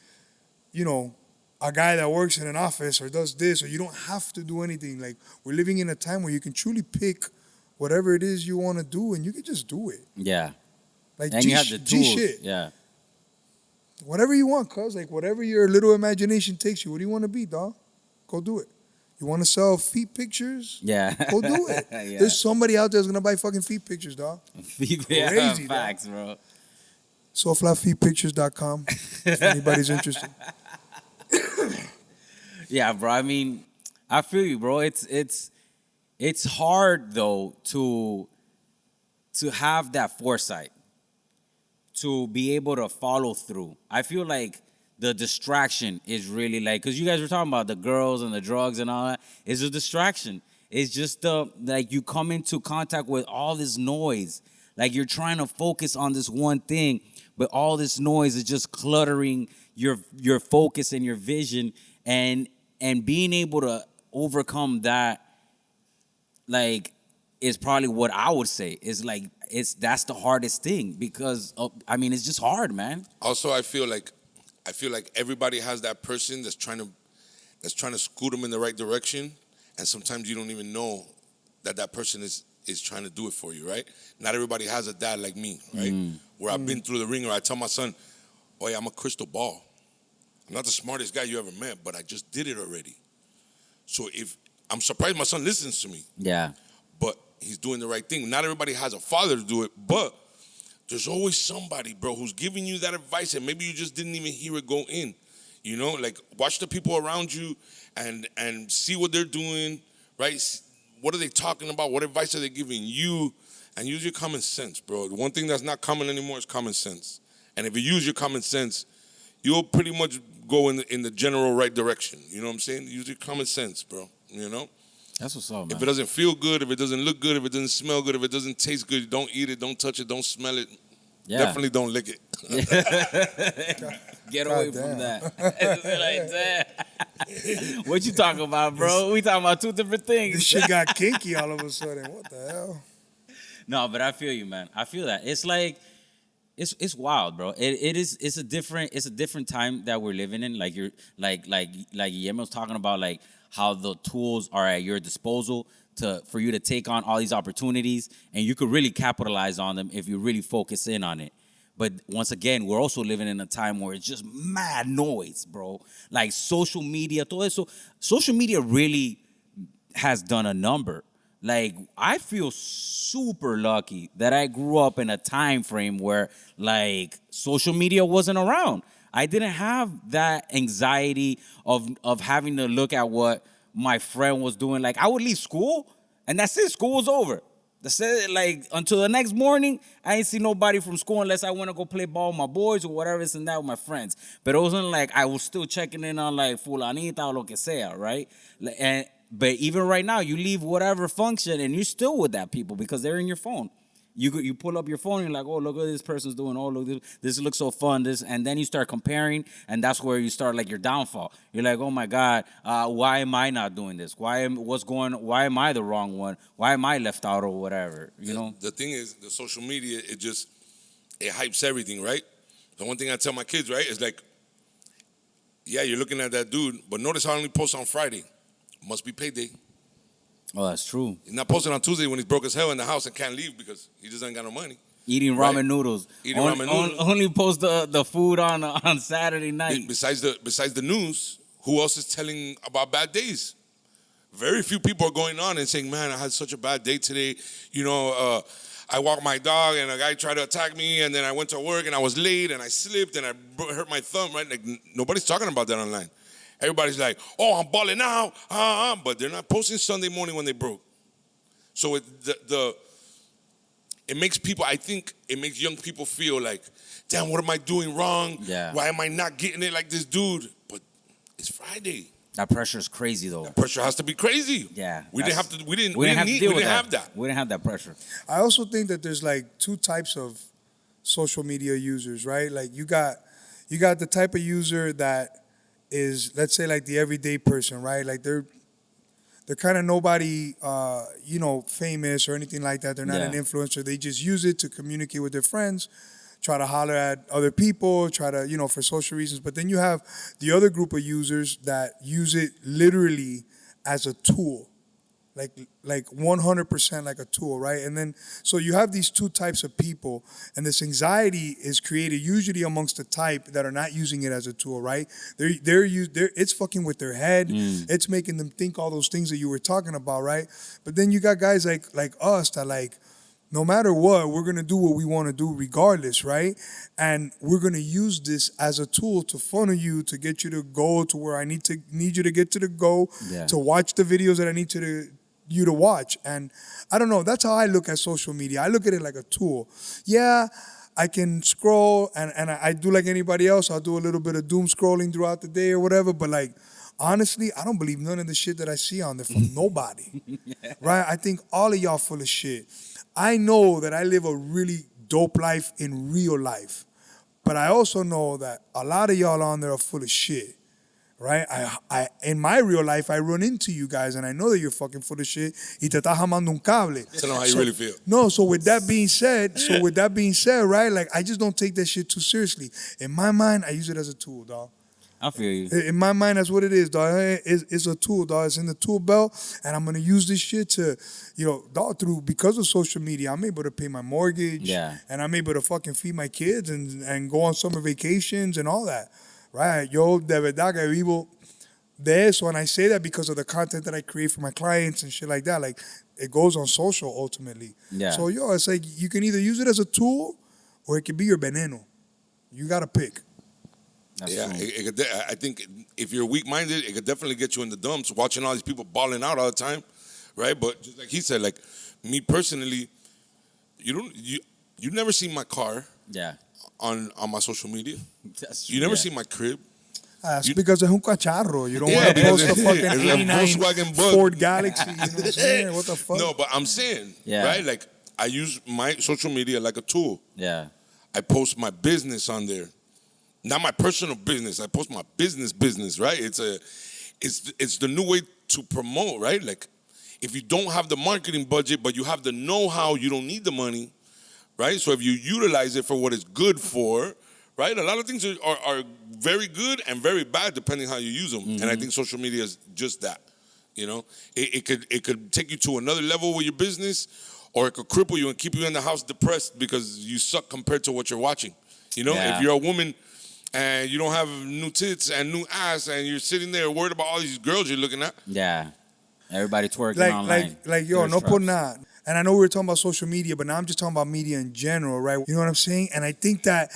you know, a guy that works in an office or does this, or you don't have to do anything. Like, we're living in a time where you can truly pick whatever it is you want to do, and you can just do it. Yeah. Like, And you have the G tools. shit. Yeah. Whatever you want, cuz. Like, whatever your little imagination takes you. What do you want to be, dog? Go do it. You want to sell feet pictures? Yeah. Go do it. Yeah. There's somebody out there that's going to buy fucking feet pictures, dog. Yeah, Crazy, dog. facts, bro. Soflaafeetpictures.com if anybody's interested. Yeah, bro. I mean, I feel you, bro. It's hard though to have that foresight, to be able to follow through. I feel like the distraction is really like, because you guys were talking about the girls and the drugs and all that. It's a distraction. It's just like you come into contact with all this noise. Like you're trying to focus on this one thing, but all this noise is just cluttering your focus and your vision, and being able to overcome that, like, is probably what I would say is like that's the hardest thing, because I mean, it's just hard, man. Also, I feel like everybody has that person that's trying to scoot them in the right direction, and sometimes you don't even know that person is trying to do it for you, right? Not everybody has a dad like me, right? Where I've been through the ringer. I tell my son, "Oh yeah, I'm a crystal ball. I'm not the smartest guy you ever met, but I just did it already." So if I'm surprised my son listens to me, Yeah. but he's doing the right thing. Not everybody has a father to do it, but there's always somebody, bro, who's giving you that advice, and maybe you just didn't even hear it go in. You know, like, watch the people around you and see what they're doing, right? What are they talking about? What advice are they giving you? And use your common sense, bro. The one thing that's not common anymore is common sense. And if you use your common sense, you'll pretty much go in the general right direction. You know what I'm saying? Use your common sense, bro. You know? That's what's up, man. If it doesn't feel good, if it doesn't look good, if it doesn't smell good, if it doesn't taste good, don't eat it, don't touch it, don't smell it. Yeah. Definitely don't lick it. Get away from that. It's like, damn. What you talking about, bro? We talking about two different things. This shit got kinky all of a sudden. What the hell? No, but I feel you, man. I feel that. It's like it's wild, bro. It's a different time that we're living in. Like you're like Guillermo's talking about, like how the tools are at your disposal for you to take on all these opportunities, and you could really capitalize on them if you really focus in on it. But once again, we're also living in a time where it's just mad noise, bro. Like social media, todo eso. Social media really has done a number. Like, I feel super lucky that I grew up in a time frame where, like, social media wasn't around. I didn't have that anxiety of having to look at what my friend was doing. Like, I would leave school, and that's it. School was over. That's it. Like, until the next morning, I ain't see nobody from school unless I want to go play ball with my boys or whatever, this and that with my friends. But it wasn't like I was still checking in on, like, fulanita or lo que sea, right? But even right now, you leave whatever function and you're still with that people because they're in your phone. You pull up your phone and you're like, oh, look what this person's doing. Oh, look, this looks so fun. And then you start comparing, and that's where you start like your downfall. You're like, oh my God, why am I not doing this? Why am I the wrong one? Why am I left out or whatever? You know? The thing is, the social media, it hypes everything, right? The one thing I tell my kids, right, is like, yeah, you're looking at that dude, but notice how I only post on Friday. Must be payday. Oh, that's true. He's not posting on Tuesday when he's broke as hell in the house and can't leave because he just ain't got no money. Eating ramen noodles. Only post the food on Saturday night. Besides the news, who else is telling about bad days? Very few people are going on and saying, man, I had such a bad day today. You know, I walked my dog and a guy tried to attack me, and then I went to work and I was late and I slipped and I hurt my thumb, right? Like, nobody's talking about that online. Everybody's like, oh, I'm balling out, but they're not posting Sunday morning when they broke. So it makes people, I think it makes young people feel like, damn, what am I doing wrong? Yeah. Why am I not getting it like this dude? But it's Friday. That pressure is crazy, though. That pressure has to be crazy. Yeah. We didn't have that. We didn't have that pressure. I also think that there's like two types of social media users, right? Like you got the type of user that is, let's say, like the everyday person, right? Like they're kind of nobody, famous or anything like that. They're not an influencer. They just use it to communicate with their friends, try to holler at other people, try to, for social reasons. But then you have the other group of users that use it literally as a tool, like 100% like a tool, right? And then, so you have these two types of people, and this anxiety is created usually amongst the type that are not using it as a tool, right? It's fucking with their head. It's making them think all those things that you were talking about, right? But then you got guys like us that like, no matter what, we're going to do what we want to do regardless, right? And we're going to use this as a tool to funnel you, to get you to go to where I need you to get to the goal, to watch the videos that I need you to watch. And I don't know, that's how I look at social media. I look at it like a tool. Yeah, I can scroll and I do like anybody else. I'll do a little bit of doom scrolling throughout the day or whatever, but like, honestly, I don't believe none of the shit that I see on there from nobody, right? I think all of y'all full of shit. I know that I live a really dope life in real life, but I also know that a lot of y'all on there are full of shit, right? I in my real life, I run into you guys, and I know that you're fucking full of shit. Y te estás jamando un cable. Tell them how you really feel. No, so with that being said, right? Like, I just don't take that shit too seriously. In my mind, I use it as a tool, dog. I feel you. In my mind, that's what it is, dog. It's a tool, dog. It's in the tool belt, and I'm gonna use this shit to, dog, because of social media, I'm able to pay my mortgage, and I'm able to fucking feed my kids and go on summer vacations and all that, right? Yo, de verdad que vivo de eso, and I say that because of the content that I create for my clients and shit like that. Like, it goes on social ultimately. Yeah. So, it's like you can either use it as a tool or it can be your veneno. You gotta pick. I think if you're weak-minded, it could definitely get you in the dumps watching all these people balling out all the time, right? But just like he said, like me personally, you never see my car on my social media. You never see my crib. It's because es un cacharro. You don't want to post a fucking 89 Ford Galaxy. You know what I'm saying? What the fuck? No, but I'm saying, right? Like, I use my social media like a tool. Yeah. I post my business on there. Not my personal business. I post my business, right? It's the new way to promote, right? Like, if you don't have the marketing budget, but you have the know-how, you don't need the money, right? So if you utilize it for what it's good for, right? A lot of things are very good and very bad depending how you use them. Mm-hmm. And I think social media is just that. It could take you to another level with your business, or it could cripple you and keep you in the house depressed because you suck compared to what you're watching. If you're a woman and you don't have new tits and new ass and you're sitting there worried about all these girls you're looking at. Yeah. Everybody twerking online. Yo, Thirst no por traps. nada. And I know we were talking about social media, but now I'm just talking about media in general, right? You know what I'm saying? And I think that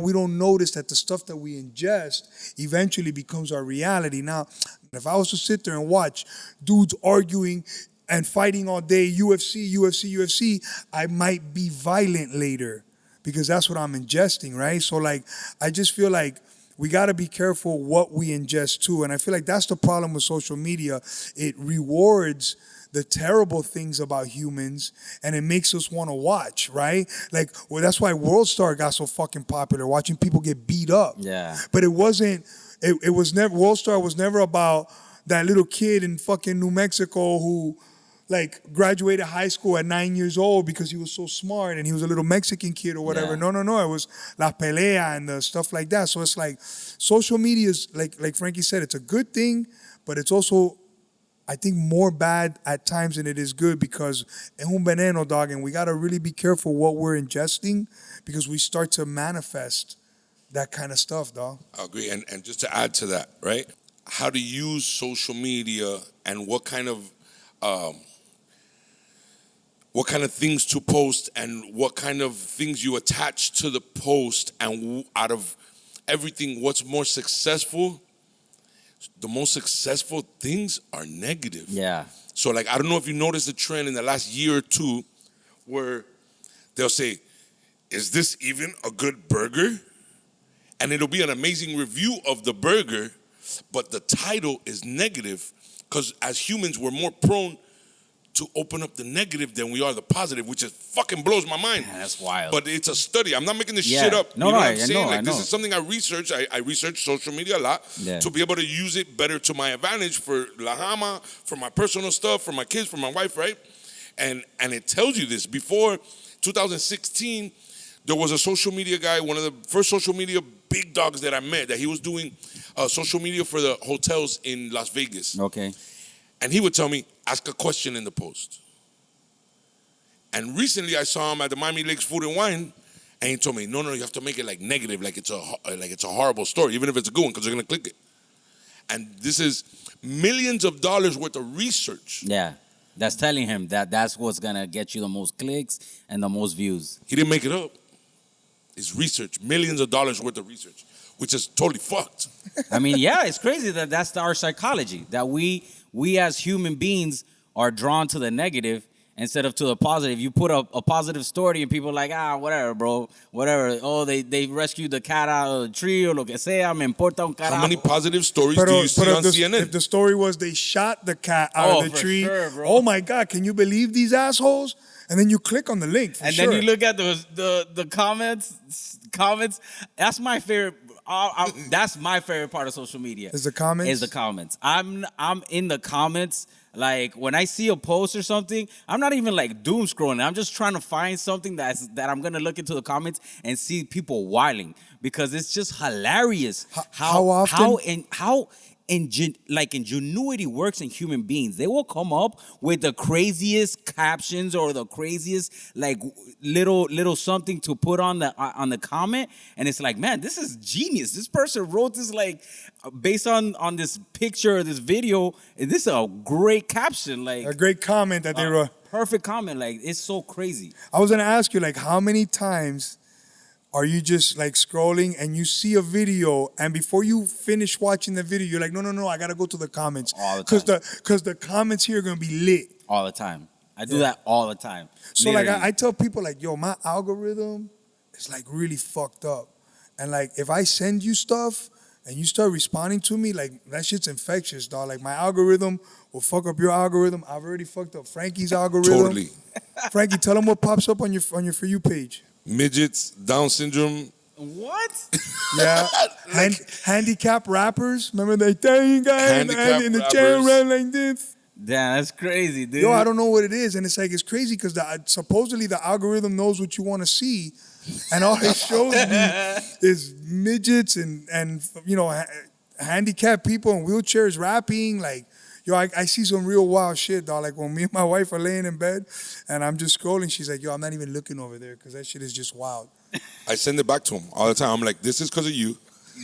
we don't notice that the stuff that we ingest eventually becomes our reality. Now, if I was to sit there and watch dudes arguing and fighting all day, UFC, I might be violent later because that's what I'm ingesting, right? So like, I just feel like we got to be careful what we ingest too. And I feel like that's the problem with social media. It rewards the terrible things about humans, and it makes us want to watch, right? Like, well, that's why World Star got so fucking popular, watching people get beat up. Yeah. But it wasn't, it was never, World Star was never about that little kid in fucking New Mexico who, like, graduated high school at 9 years old because he was so smart and he was a little Mexican kid or whatever. Yeah. No. It was La Pelea and the stuff like that. So it's like, social media is, like Frankie said, it's a good thing, but it's also, I think, more bad at times than it is good because es un veneno, dog, and we got to really be careful what we're ingesting because we start to manifest that kind of stuff, dog. I agree. And just to add to that, right? How to use social media and what kind of things to post and what kind of things you attach to the post, and out of everything, what's more successful. The most successful things are negative. Yeah. So, like, I don't know if you noticed the trend in the last year or two where they'll say, is this even a good burger? And it'll be an amazing review of the burger, but the title is negative because as humans, we're more prone to open up the negative than we are the positive, which is fucking blows my mind. Man, that's wild. But it's a study. I'm not making this Yeah. shit up. No, you know no, what I'm I saying? know, Like, I this know. is something I research. I research social media a lot Yeah. to be able to use it better to my advantage for La Jama, for my personal stuff, for my kids, for my wife, right? And it tells you this. Before 2016, there was a social media guy, one of the first social media big dogs that I met, that he was doing social media for the hotels in Las Vegas. Okay. And he would tell me, ask a question in the post. And recently I saw him at the Miami Lakes Food and Wine, and he told me, no, you have to make it like negative, like it's a horrible story, even if it's a good one, because they're gonna click it. And this is millions of dollars worth of research. Yeah. That's telling him that's what's gonna get you the most clicks and the most views. He didn't make it up. It's research, millions of dollars worth of research, which is totally fucked. I mean, yeah, it's crazy that's our psychology, that we as human beings are drawn to the negative instead of to the positive. You put a positive story and people are like, whatever, bro, whatever. Oh, they rescued the cat out of the tree or lo que sea, me importa un carajo. How many positive stories do you see on CNN? If the story was they shot the cat out of the for tree, sure, bro. oh my God, can you believe these assholes? And then you click on the link. And then you look at the comments. That's my favorite. That's my favorite part of social media. Is the comments? Is the comments. I'm in the comments. Like when I see a post or something, I'm not even like doom scrolling. I'm just trying to find something that I'm gonna look into the comments and see people whiling because it's just hilarious how often how ingenuity works in human beings. They will come up with the craziest captions or the craziest like little something to put on the comment, and it's like, man, this is genius. This person wrote this like based on this picture or this video. This is a great caption, like a great comment that they wrote. Perfect comment. Like it's so crazy. I was gonna ask you, like, how many times are you just like scrolling and you see a video and before you finish watching the video, you're like, no, I gotta go to the comments. All the time. Because the comments here are gonna be lit. All the time. I do that all the time. So Literally. like I tell people like, yo, my algorithm is like really fucked up. And like if I send you stuff and you start responding to me, like that shit's infectious, dog. Like my algorithm will fuck up your algorithm. I've already fucked up Frankie's algorithm. Totally. Frankie, tell them what pops up on your For You page. Midgets, Down syndrome. What? Yeah, handicap rappers. Remember the Italian guy Handicap in the chair rappers. ran like this? Damn, that's crazy, dude. Yo, I don't know what it is, and it's like it's crazy because supposedly the algorithm knows what you want to see, and all it shows me is midgets and you know handicapped people in wheelchairs rapping. Like, yo, I see some real wild shit, dog. Like when me and my wife are laying in bed, and I'm just scrolling, she's like, yo, I'm not even looking over there because that shit is just wild. I send it back to him all the time. I'm like, this is because of you.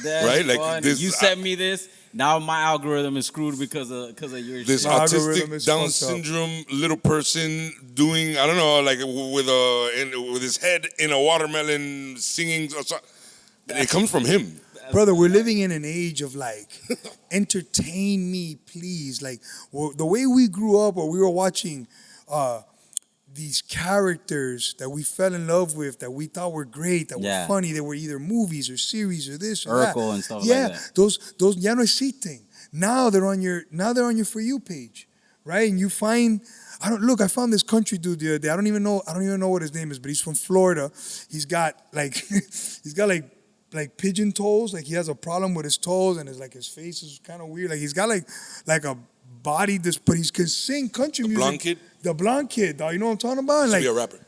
That's right? Like funny. this, You sent me this, Now my algorithm is screwed because of your This shit. algorithm is autistic Down fucked up. syndrome little person doing, I don't know, like with his head in a watermelon singing. Or something. It comes from him. Brother, we're living in an age of like, entertain me, please. Like the way we grew up, or we were watching these characters that we fell in love with, that we thought were great, that were funny. They were either movies or series or this or that. Urkel and stuff like that. Those ya no existen. Now they're on your For You page, right? And you find. I found this country dude the other day. I don't even know what his name is, but he's from Florida. He's got like pigeon toes. Like he has a problem with his toes, and his face is kind of weird. Like he's got like a body but he can sing country music. Blonde kid? The blonde kid, dog. You know what I'm talking about? He Like be a rapper.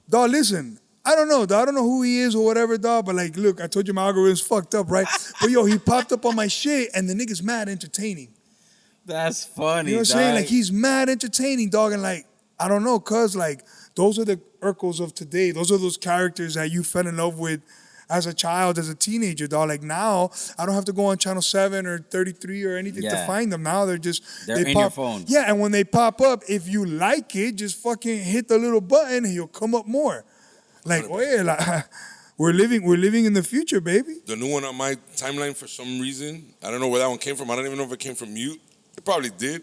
dog, listen. I don't know, dog. I don't know who he is or whatever, dog. But like, look, I told you my algorithm's fucked up, right? But yo, he popped up on my shit, and the nigga's mad entertaining. That's funny. You know what I'm saying? Like he's mad entertaining, dog, and like I don't know, cuz like those are the Urkels of today. Those are those characters that you fell in love with as a child, as a teenager, dog. Like now, I don't have to go on channel 7 or 33 or anything to find them. Now they're in your phone. Yeah, and when they pop up, if you like it, just fucking hit the little button and he'll come up more. Like, oh yeah, like, we're living in the future, baby. The new one on my timeline, for some reason, I don't know where that one came from. I don't even know if it came from you. It probably did.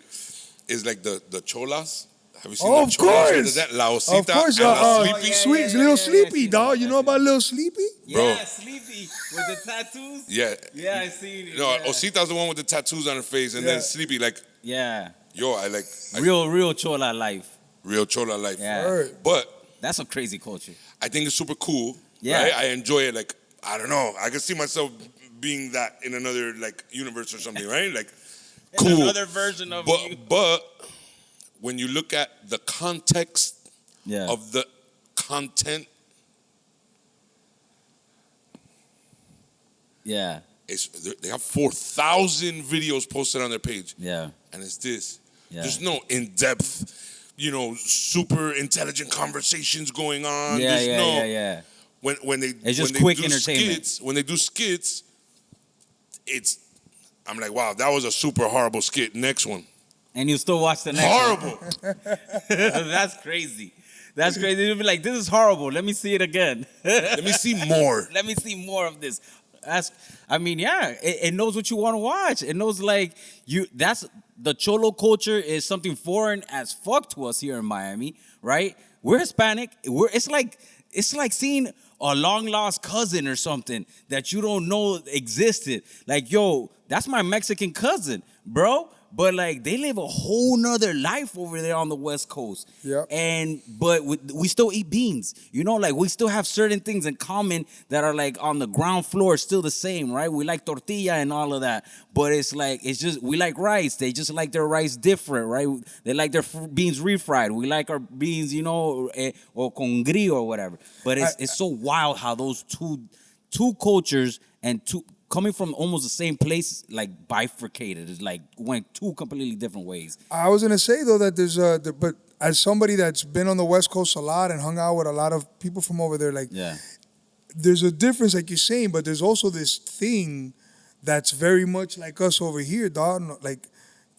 Is like the cholas. Have you seen the Of cholas? course. That La Osita Of course, and La Sleepy? Sweet, little Sleepy, dog. You know about Little Sleepy? Bro. Yeah, Sleepy with the tattoos. Yeah. Yeah, I seen it. No, yeah. Osita's the one with the tattoos on her face, and then Sleepy, like, Yeah. yo, I Real chola life. real chola life. Yeah. Word. But That's a crazy culture. I think it's super cool. Yeah. Right? I enjoy it. Like, I don't know. I can see myself being that in another like universe or something, right? Like, cool. Another version of you. But when you look at the context of the content, they have 4,000 videos posted on their page. Yeah. And it's this. Yeah. There's no in-depth, super intelligent conversations going on. Yeah, There's yeah. When they It's just when quick they do entertainment. when they do skits, I'm like, wow, that was a super horrible skit. Next one. And you still watch the next Horrible. one. That's crazy. That's crazy. You'll be like, this is horrible. Let me see it again. Let me see more. Let me see more of this. It knows what you want to watch. It knows the cholo culture is something foreign as fuck to us here in Miami, right? We're Hispanic. It's like seeing a long lost cousin or something that you don't know existed. Like, yo, that's my Mexican cousin, bro. But like they live a whole nother life over there on the West Coast. Yeah. But we still eat beans. Like we still have certain things in common that are like on the ground floor still the same, right? We like tortilla and all of that. But it's just we like rice. They just like their rice different, right? They like their beans refried. We like our beans, or con grillo or whatever. But it's so wild how those two cultures and coming from almost the same place, like bifurcated. It's like went two completely different ways. I was gonna say though that but as somebody that's been on the West Coast a lot and hung out with a lot of people from over there, like there's a difference, like you're saying, but there's also this thing that's very much like us over here, dog. Like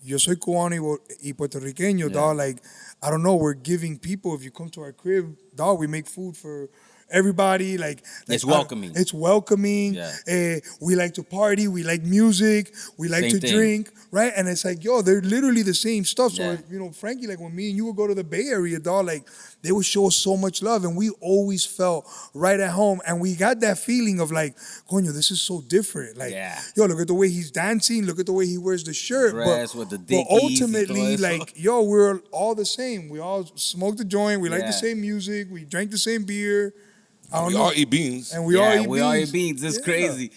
yo soy cubano y puertorriqueño, dog. Like I don't know, we're giving people. If you come to our crib, dog, we make food for everybody. Like it's welcoming. It's welcoming. Yeah. We like to party. We like music. We like to drink, right? And it's like, yo, they're literally the same stuff. So, Frankie, like when me and you would go to the Bay Area, dog, like they would show us so much love, and we always felt right at home. And we got that feeling of like, coño, this is so different. Like, yo, look at the way he's dancing. Look at the way he wears the shirt. But ultimately, like, yo, we're all the same. We all smoked the joint. We like the same music. We drank the same beer. We all eat beans. And we all eat beans. It's crazy.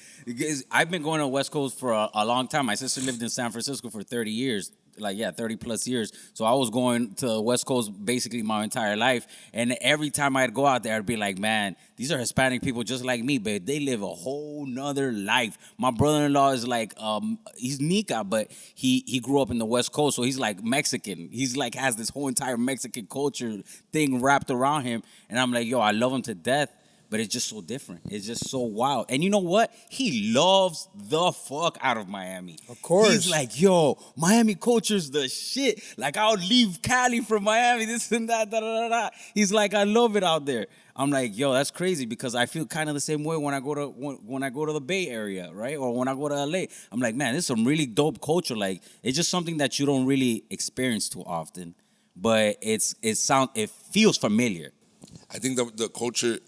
I've been going to the West Coast for a long time. My sister lived in San Francisco for 30 years. 30 plus years. So I was going to the West Coast basically my entire life. And every time I'd go out there, I'd be like, man, these are Hispanic people just like me, but they live a whole nother life. My brother-in-law is like, he's Nica, but he grew up in the West Coast, so he's like Mexican. He's like has this whole entire Mexican culture thing wrapped around him. And I'm like, yo, I love him to death. but it's just so different. It's just so wild. And you know what? He loves the fuck out of Miami. Of course. He's like, yo, Miami culture's the shit. Like, I'll leave Cali for Miami, this and that, da da da da. He's like, I love it out there. I'm like, yo, that's crazy because I feel kind of the same way when I go to the Bay Area, right? Or when I go to LA. I'm like, man, this is some really dope culture. Like, it's just something that you don't really experience too often, but it feels familiar. I think the culture,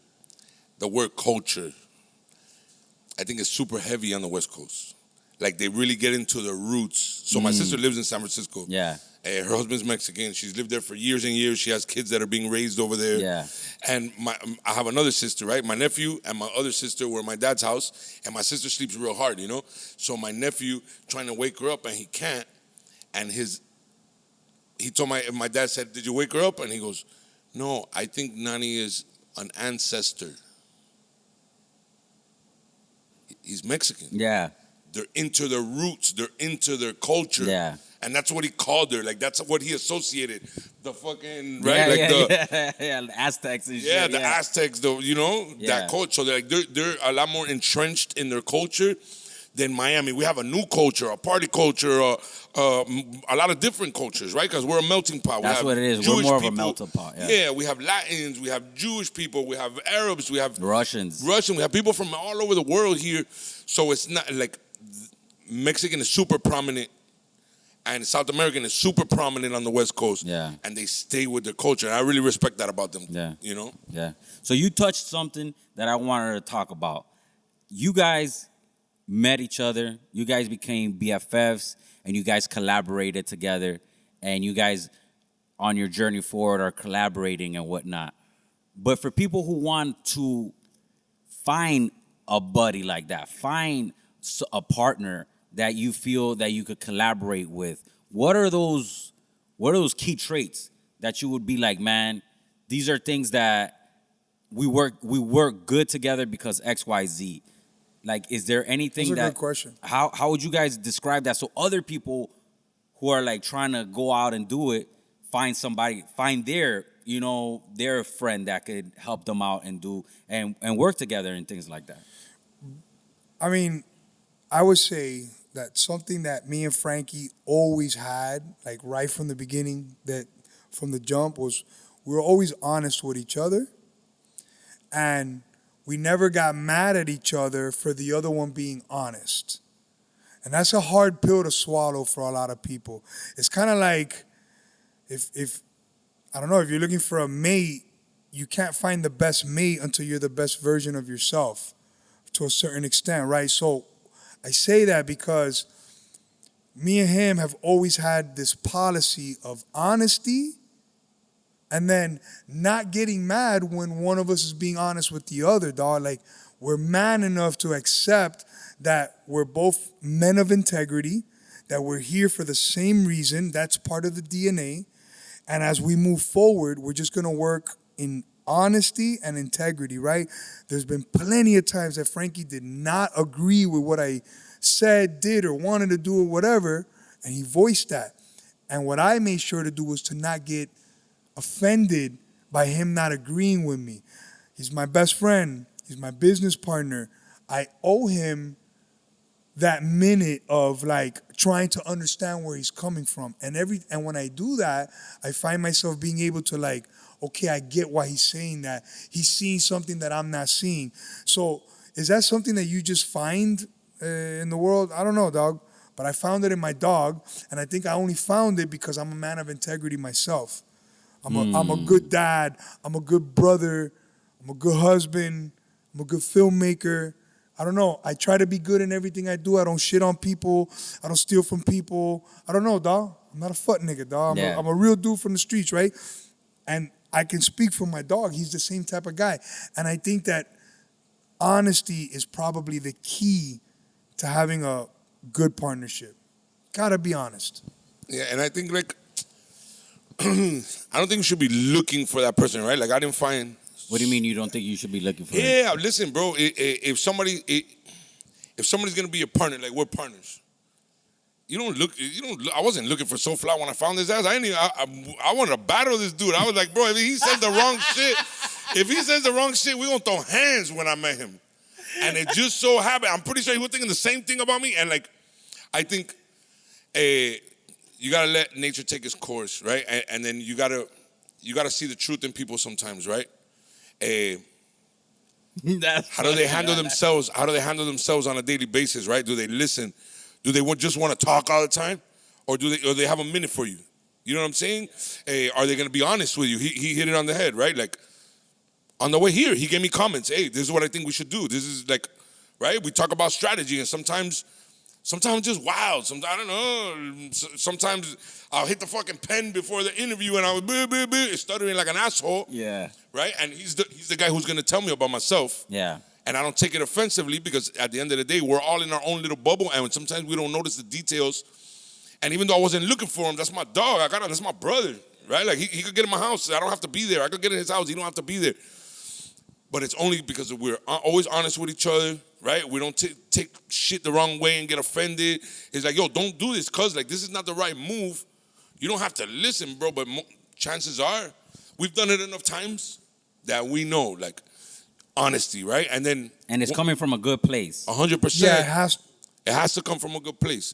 the word culture, I think is super heavy on the West Coast. Like, they really get into the roots. So my sister lives in San Francisco. Yeah. Her husband's Mexican. She's lived there for years and years. She has kids that are being raised over there. Yeah. And I have another sister, right? My nephew and my other sister were at my dad's house, and my sister sleeps real hard, you know? So my nephew trying to wake her up, and he can't. And he told my dad said, did you wake her up? And he goes, no, I think Nani is an ancestor. He's Mexican. Yeah. They're into their roots. They're into their culture. Yeah. And that's what he called her. Like, that's what he associated. The fucking, right? Yeah, the Aztecs and shit. Yeah, the Aztecs, that culture. So they're a lot more entrenched in their culture than Miami. We have a new culture, a party culture, a lot of different cultures, right? Because we're a melting pot. That's what it is. Jewish we're more people. of a melting pot. Yeah, we have Latins, we have Jewish people, we have Arabs, we have Russians. We have people from all over the world here. So it's not like Mexican is super prominent and South American is super prominent on the West Coast. Yeah. And they stay with their culture. And I really respect that about them. Yeah. You know? Yeah. So you touched something that I wanted to talk about. You guys met each other. You guys became BFFs and you guys collaborated together. And you guys, on your journey forward, are collaborating and whatnot. But for people who want to find a buddy like that, find a partner that you feel that you could collaborate with, what are those key traits that you would be like, man, these are things that we work good together because XYZ? Like, is there anything That's a good question. How would you guys describe that so other people who are like trying to go out and do it find their friend that could help them out and do and work together and things like that? I mean, I would say that something that me and Frankie always had, like right from the beginning, that from the jump, was we were always honest with each other. And we never got mad at each other for the other one being honest. And that's a hard pill to swallow for a lot of people. It's kind of like if I don't know, if you're looking for a mate, you can't find the best mate until you're the best version of yourself to a certain extent, right? So I say that because me and him have always had this policy of honesty and then not getting mad when one of us is being honest with the other, dog. Like, we're man enough to accept that we're both men of integrity, that we're here for the same reason. That's part of the DNA. And as we move forward, we're just going to work in honesty and integrity, right? There's been plenty of times that Frankie did not agree with what I said, did, or wanted to do or whatever, and he voiced that. And what I made sure to do was to not get offended by him not agreeing with me. He's my best friend. He's my business partner. I owe him that minute of like trying to understand where he's coming from. And when I do that, I find myself being able to like, okay, I get why he's saying that. He's seeing something that I'm not seeing. So is that something that you just find in the world? I don't know, dog. But I found it in my dog, and I think I only found it because I'm a man of integrity myself. I'm a good dad. I'm a good brother. I'm a good husband. I'm a good filmmaker. I don't know. I try to be good in everything I do. I don't shit on people. I don't steal from people. I don't know, dog. I'm not a fuck nigga, dog. I'm a real dude from the streets, right? And I can speak for my dog. He's the same type of guy. And I think that honesty is probably the key to having a good partnership. Gotta be honest. Yeah, and I think like I don't think you should be looking for that person, right? Like, I didn't find. What do you mean you don't think you should be looking for it? Yeah, listen, bro. If somebody's gonna be a partner, like, we're partners. I wasn't looking for Soflaaa when I found his ass. I wanted to battle this dude. I was like, bro, if he said the wrong shit, if he says the wrong shit, we gonna throw hands when I met him. And it just so happened, I'm pretty sure he was thinking the same thing about me. And like, I think you gotta let nature take its course, right? And then you gotta see the truth in people sometimes, right? How do they handle themselves? How do they handle themselves on a daily basis, right? Do they listen? Do they just want to talk all the time, or do they have a minute for you? You know what I'm saying? Are they gonna be honest with you? He hit it on the head, right? Like on the way here, he gave me comments. Hey, this is what I think we should do. This is like, right? We talk about strategy, and sometimes just wild. Sometimes I don't know. Sometimes I'll hit the fucking pen before the interview, and I was stuttering like an asshole. Yeah. Right? And he's the guy who's gonna tell me about myself. Yeah. And I don't take it offensively because at the end of the day, we're all in our own little bubble, and sometimes we don't notice the details. And even though I wasn't looking for him, that's my dog. That's my brother, right? Like he could get in my house. I don't have to be there. I could get in his house. He don't have to be there. But it's only because we're always honest with each other, right? We don't take shit the wrong way and get offended. It's like, yo, don't do this, cuz like this is not the right move. You don't have to listen, bro. But chances are, we've done it enough times that we know, like, honesty, right? And it's coming from a good place. 100%. Yeah, it has to come from a good place.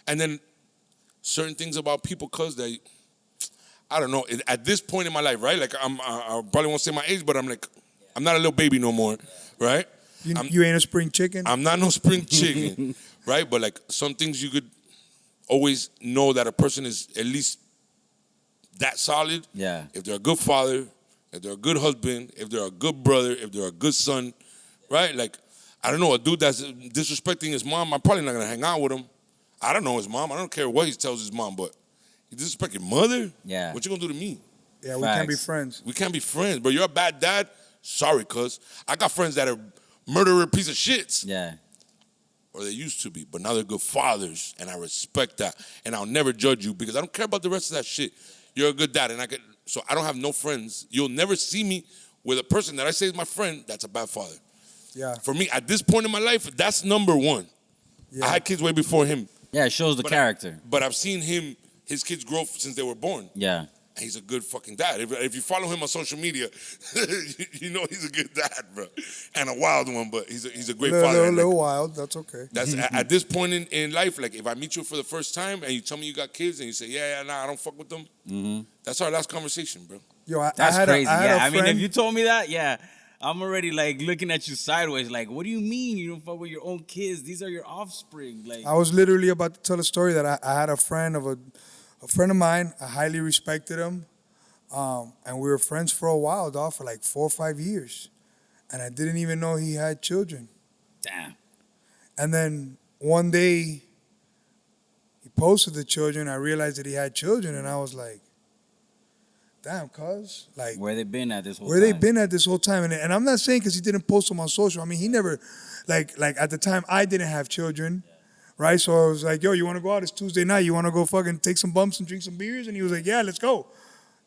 And then certain things about people, cuz that I don't know. At this point in my life, right? Like I probably won't say my age, but I'm like, I'm not a little baby no more, right? You ain't a spring chicken? I'm not no spring chicken, right? But like some things you could always know that a person is at least that solid. Yeah. If they're a good father, if they're a good husband, if they're a good brother, if they're a good son, right? Like, I don't know, a dude that's disrespecting his mom, I'm probably not going to hang out with him. I don't know his mom. I don't care what he tells his mom, but you disrespect your mother? Yeah. What you going to do to me? Yeah, we can't be friends. We can't be friends, but you're a bad dad? Sorry, cuz. I got friends that are murderer piece of shits. Yeah. Or they used to be, but now they're good fathers, and I respect that. And I'll never judge you because I don't care about the rest of that shit. You're a good dad, and so I don't have no friends. You'll never see me with a person that I say is my friend that's a bad father. Yeah. For me, at this point in my life, that's number one. Yeah. I had kids way before him. Yeah, it shows the character. But I've seen his kids grow since they were born. Yeah. And he's a good fucking dad. If you follow him on social media, you know he's a good dad, bro. And a wild one, but he's a great father. A little wild, that's okay. That's at this point in life, like if I meet you for the first time and you tell me you got kids and you say, yeah, nah, I don't fuck with them, that's our last conversation, bro. Yo, That's crazy. I mean, friend- if you told me that, yeah, I'm already like looking at you sideways. Like, what do you mean you don't fuck with your own kids? These are your offspring. Like, I was literally about to tell a story that I had a friend of mine. I highly respected him, and we were friends for a while, dog, for like 4 or 5 years, and I didn't even know he had children. damn. And then one day, he posted the children. I realized that he had children, and I was like, damn, cuz. Like, Where they been at this whole where time? they been at this whole time. And I'm not saying because he didn't post them on social. I mean, he never, like at the time, I didn't have children, right? So I was like, yo, you want to go out? It's Tuesday night. You want to go fucking take some bumps and drink some beers? And he was like, yeah, let's go.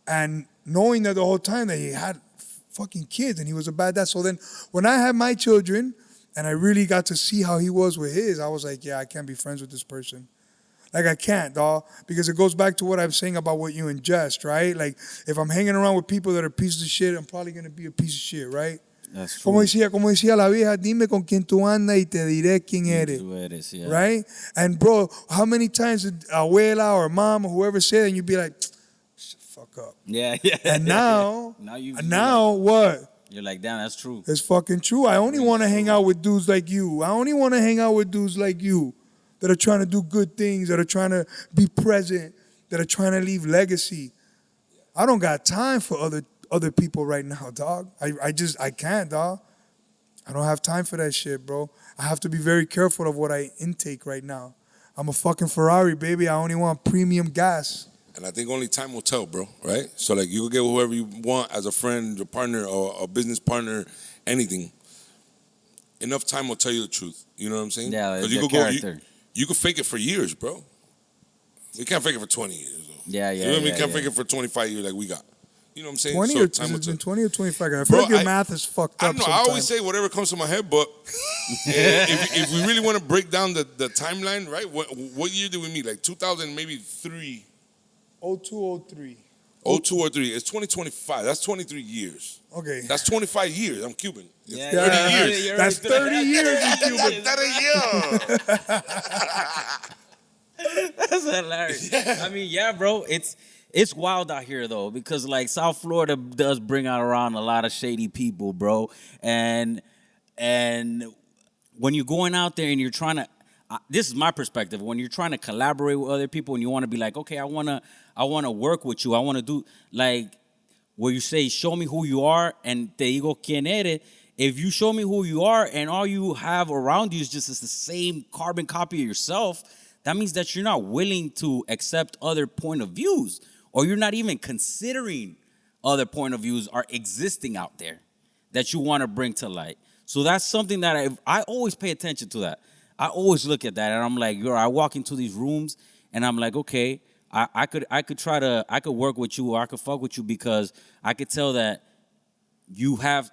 And knowing that the whole time that he had fucking kids and he was a bad dad. So then when I had my children and I really got to see how he was with his, I was like, yeah, I can't be friends with this person. Like, I can't, dawg, because it goes back to what I'm saying about what you ingest, right? Like, if I'm hanging around with people that are pieces of shit, I'm probably going to be a piece of shit, right? That's true. Como decía la vieja, dime con quién tú andas y te diré quién eres. Tú eres, yeah. Right? And, bro, how many times did abuela or mom or whoever said it, and you'd be like, shut the fuck up. Yeah. And now, what? You're like, damn, that's true. It's fucking true. I only want to hang out with dudes like you. I only want to hang out with dudes like you that are trying to do good things, that are trying to be present, that are trying to leave legacy. I don't got time for other people right now, dog. I can't, dog. I don't have time for that shit, bro. I have to be very careful of what I intake right now. I'm a fucking Ferrari, baby. I only want premium gas. And I think only time will tell, bro, right? So, like, you can get whoever you want as a friend, a partner, or a business partner, anything. Enough time will tell you the truth. You know what I'm saying? Yeah, you the character. You could fake it for years, bro. You can't fake it for 20 years, though. Yeah. You know what I mean? You can't fake it for 25 years like we got. You know what I'm saying? 20 so or, time will tell. 20 or 25. I feel Bro, like your math is fucked I up don't know. sometimes. I always say whatever comes to my head, but if we really want to break down the timeline, right? What year did we meet? Like 2000, maybe 3. 02, 03. 02 or 3. It's 2025. That's 23 years. Okay. That's 25 years. I'm Cuban. It's Yeah, 30 yeah. years. You're That's right. 30 years in Cuba. That's 30 years. That's hilarious. I mean, yeah, bro. It's wild out here though, because like South Florida does bring out around a lot of shady people, bro. And when you're going out there and you're trying to, this is my perspective. When you're trying to collaborate with other people and you want to be like, okay, I wanna work with you. I want to do like where you say, show me who you are, and te digo quién eres. If you show me who you are and all you have around you is just the same carbon copy of yourself, that means that you're not willing to accept other point of views, or you're not even considering other point of views are existing out there that you want to bring to light. So that's something that I always pay attention to that. I always look at that and I'm like, I walk into these rooms and I'm like, okay, I could work with you, or I could fuck with you, because I could tell that you have,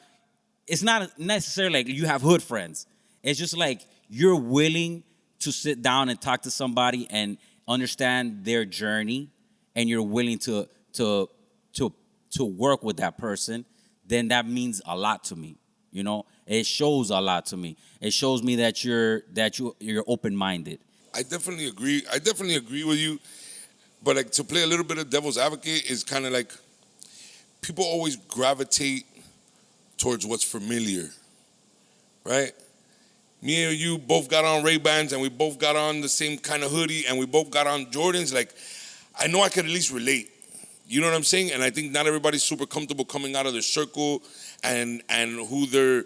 it's not necessarily like you have hood friends. It's just like you're willing to sit down and talk to somebody and understand their journey, and you're willing to work with that person. Then that means a lot to me. You know, it shows a lot to me. It shows me that you're open-minded. I definitely agree with you. But like, to play a little bit of devil's advocate is kind of like, people always gravitate towards what's familiar, right? Me and you both got on Ray-Bans, and we both got on the same kind of hoodie, and we both got on Jordans. Like, I know I could at least relate. You know what I'm saying? And I think not everybody's super comfortable coming out of their circle and who they're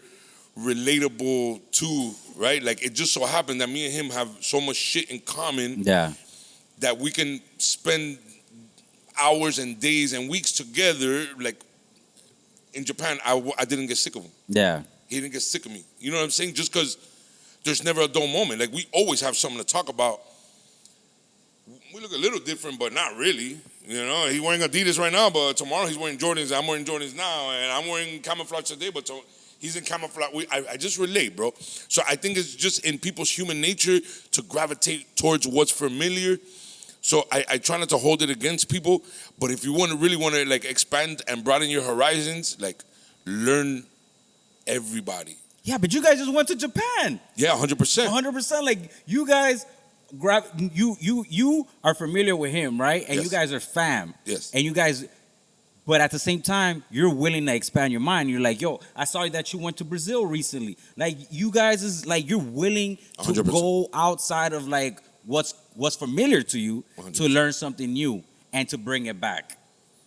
relatable to, right? Like, it just so happened that me and him have so much shit in common. Yeah. That we can spend hours and days and weeks together. Like, in Japan, I didn't get sick of him. Yeah. He didn't get sick of me. You know what I'm saying? Just because there's never a dull moment. Like, we always have something to talk about. We look a little different, but not really. You know, he's wearing Adidas right now, but tomorrow he's wearing Jordans. I'm wearing Jordans now, and I'm wearing camouflage today, but he's in camouflage. I just relate, bro. So I think it's just in people's human nature to gravitate towards what's familiar. So I try not to hold it against people, but if you really want to like expand and broaden your horizons, like, learn everybody. Yeah, but you guys just went to Japan. Yeah, 100%. 100%. Like, you guys you are familiar with him, right? And Yes. you guys are fam. Yes. And you guys, but at the same time, you're willing to expand your mind. You're like, yo, I saw that you went to Brazil recently. Like, you guys is like, you're willing to 100%. go outside of like what's familiar to you 100%. to learn something new and to bring it back,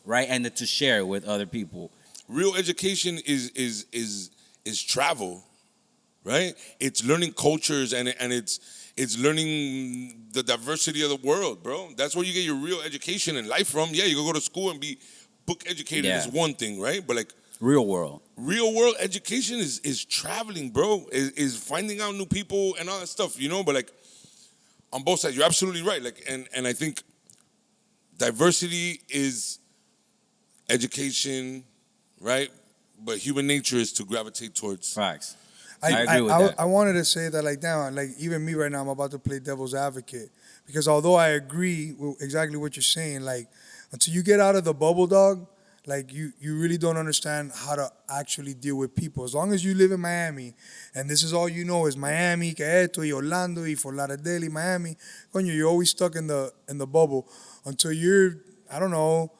right? And to share it with other people. Real education is travel, right? It's learning cultures and it's learning the diversity of the world, bro. That's where you get your real education in life from. Yeah, you can go to school and be book educated is one thing, right? But like, Real world education is traveling, bro. Is finding out new people and all that stuff, you know? But like, on both sides, you're absolutely right. Like, and I think diversity is education, right? But human nature is to gravitate towards. facts. I agree with that. I wanted to say that, like, now, like, even me right now, I'm about to play devil's advocate, because although I agree with exactly what you're saying, like, until you get out of the bubble, dog, like, you really don't understand how to actually deal with people. As long as you live in Miami and this is all you know is Miami, que esto, y Orlando, y Fort Lauderdale, y Miami, coño, you're always stuck in the bubble until you're, I don't know,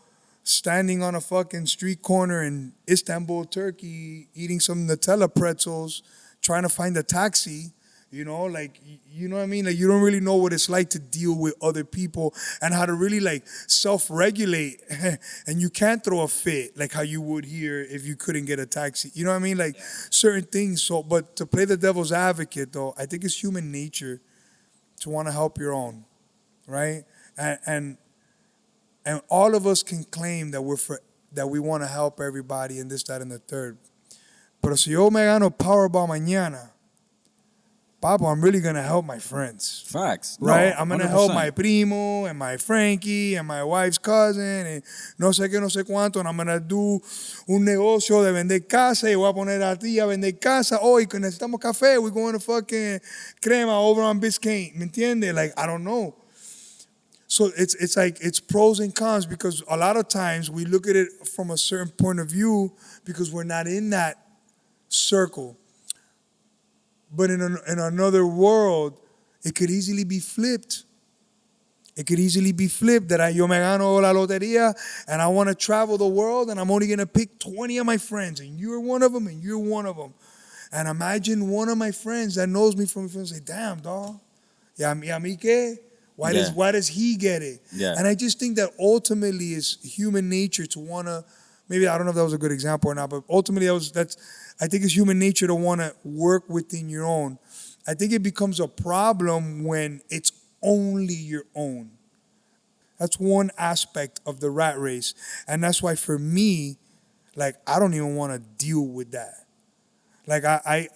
standing on a fucking street corner in Istanbul, Turkey, eating some Nutella pretzels, trying to find a taxi, you know, like, you know what I mean? Like, you don't really know what it's like to deal with other people and how to really, like, self-regulate. And you can't throw a fit like how you would here if you couldn't get a taxi. You know what I mean? Like, certain things. So, but to play the devil's advocate, though, I think it's human nature to want to help your own, right? And all of us can claim that we want to help everybody and this, that, and the third. Pero si yo me gano Powerball mañana, Papa, I'm really going to help my friends. Facts. Right? No, I'm going to 100%. help my primo and my Frankie and my wife's cousin and no sé qué, no sé cuánto. And I'm going to do un negocio de vender casa y voy a poner a ti a vender casa. Oh, y que necesitamos café. We're going to fucking Crema over on Biscayne. ¿Me entiendes? Like, I don't know. So it's like it's pros and cons because a lot of times we look at it from a certain point of view because we're not in that circle. But in another world, it could easily be flipped. It could easily be flipped that yo me gano la lotería and I want to travel the world and I'm only going to pick 20 of my friends and you're one of them and you're one of them. And imagine one of my friends that knows me from say, damn, dog, ¿y a mí qué? Why does he get it? Yeah. And I just think that ultimately it's human nature to want to, maybe I don't know if that was a good example or not, but ultimately I think it's human nature to want to work within your own. I think it becomes a problem when it's only your own. That's one aspect of the rat race. And that's why for me, like, I don't even want to deal with that. Like, I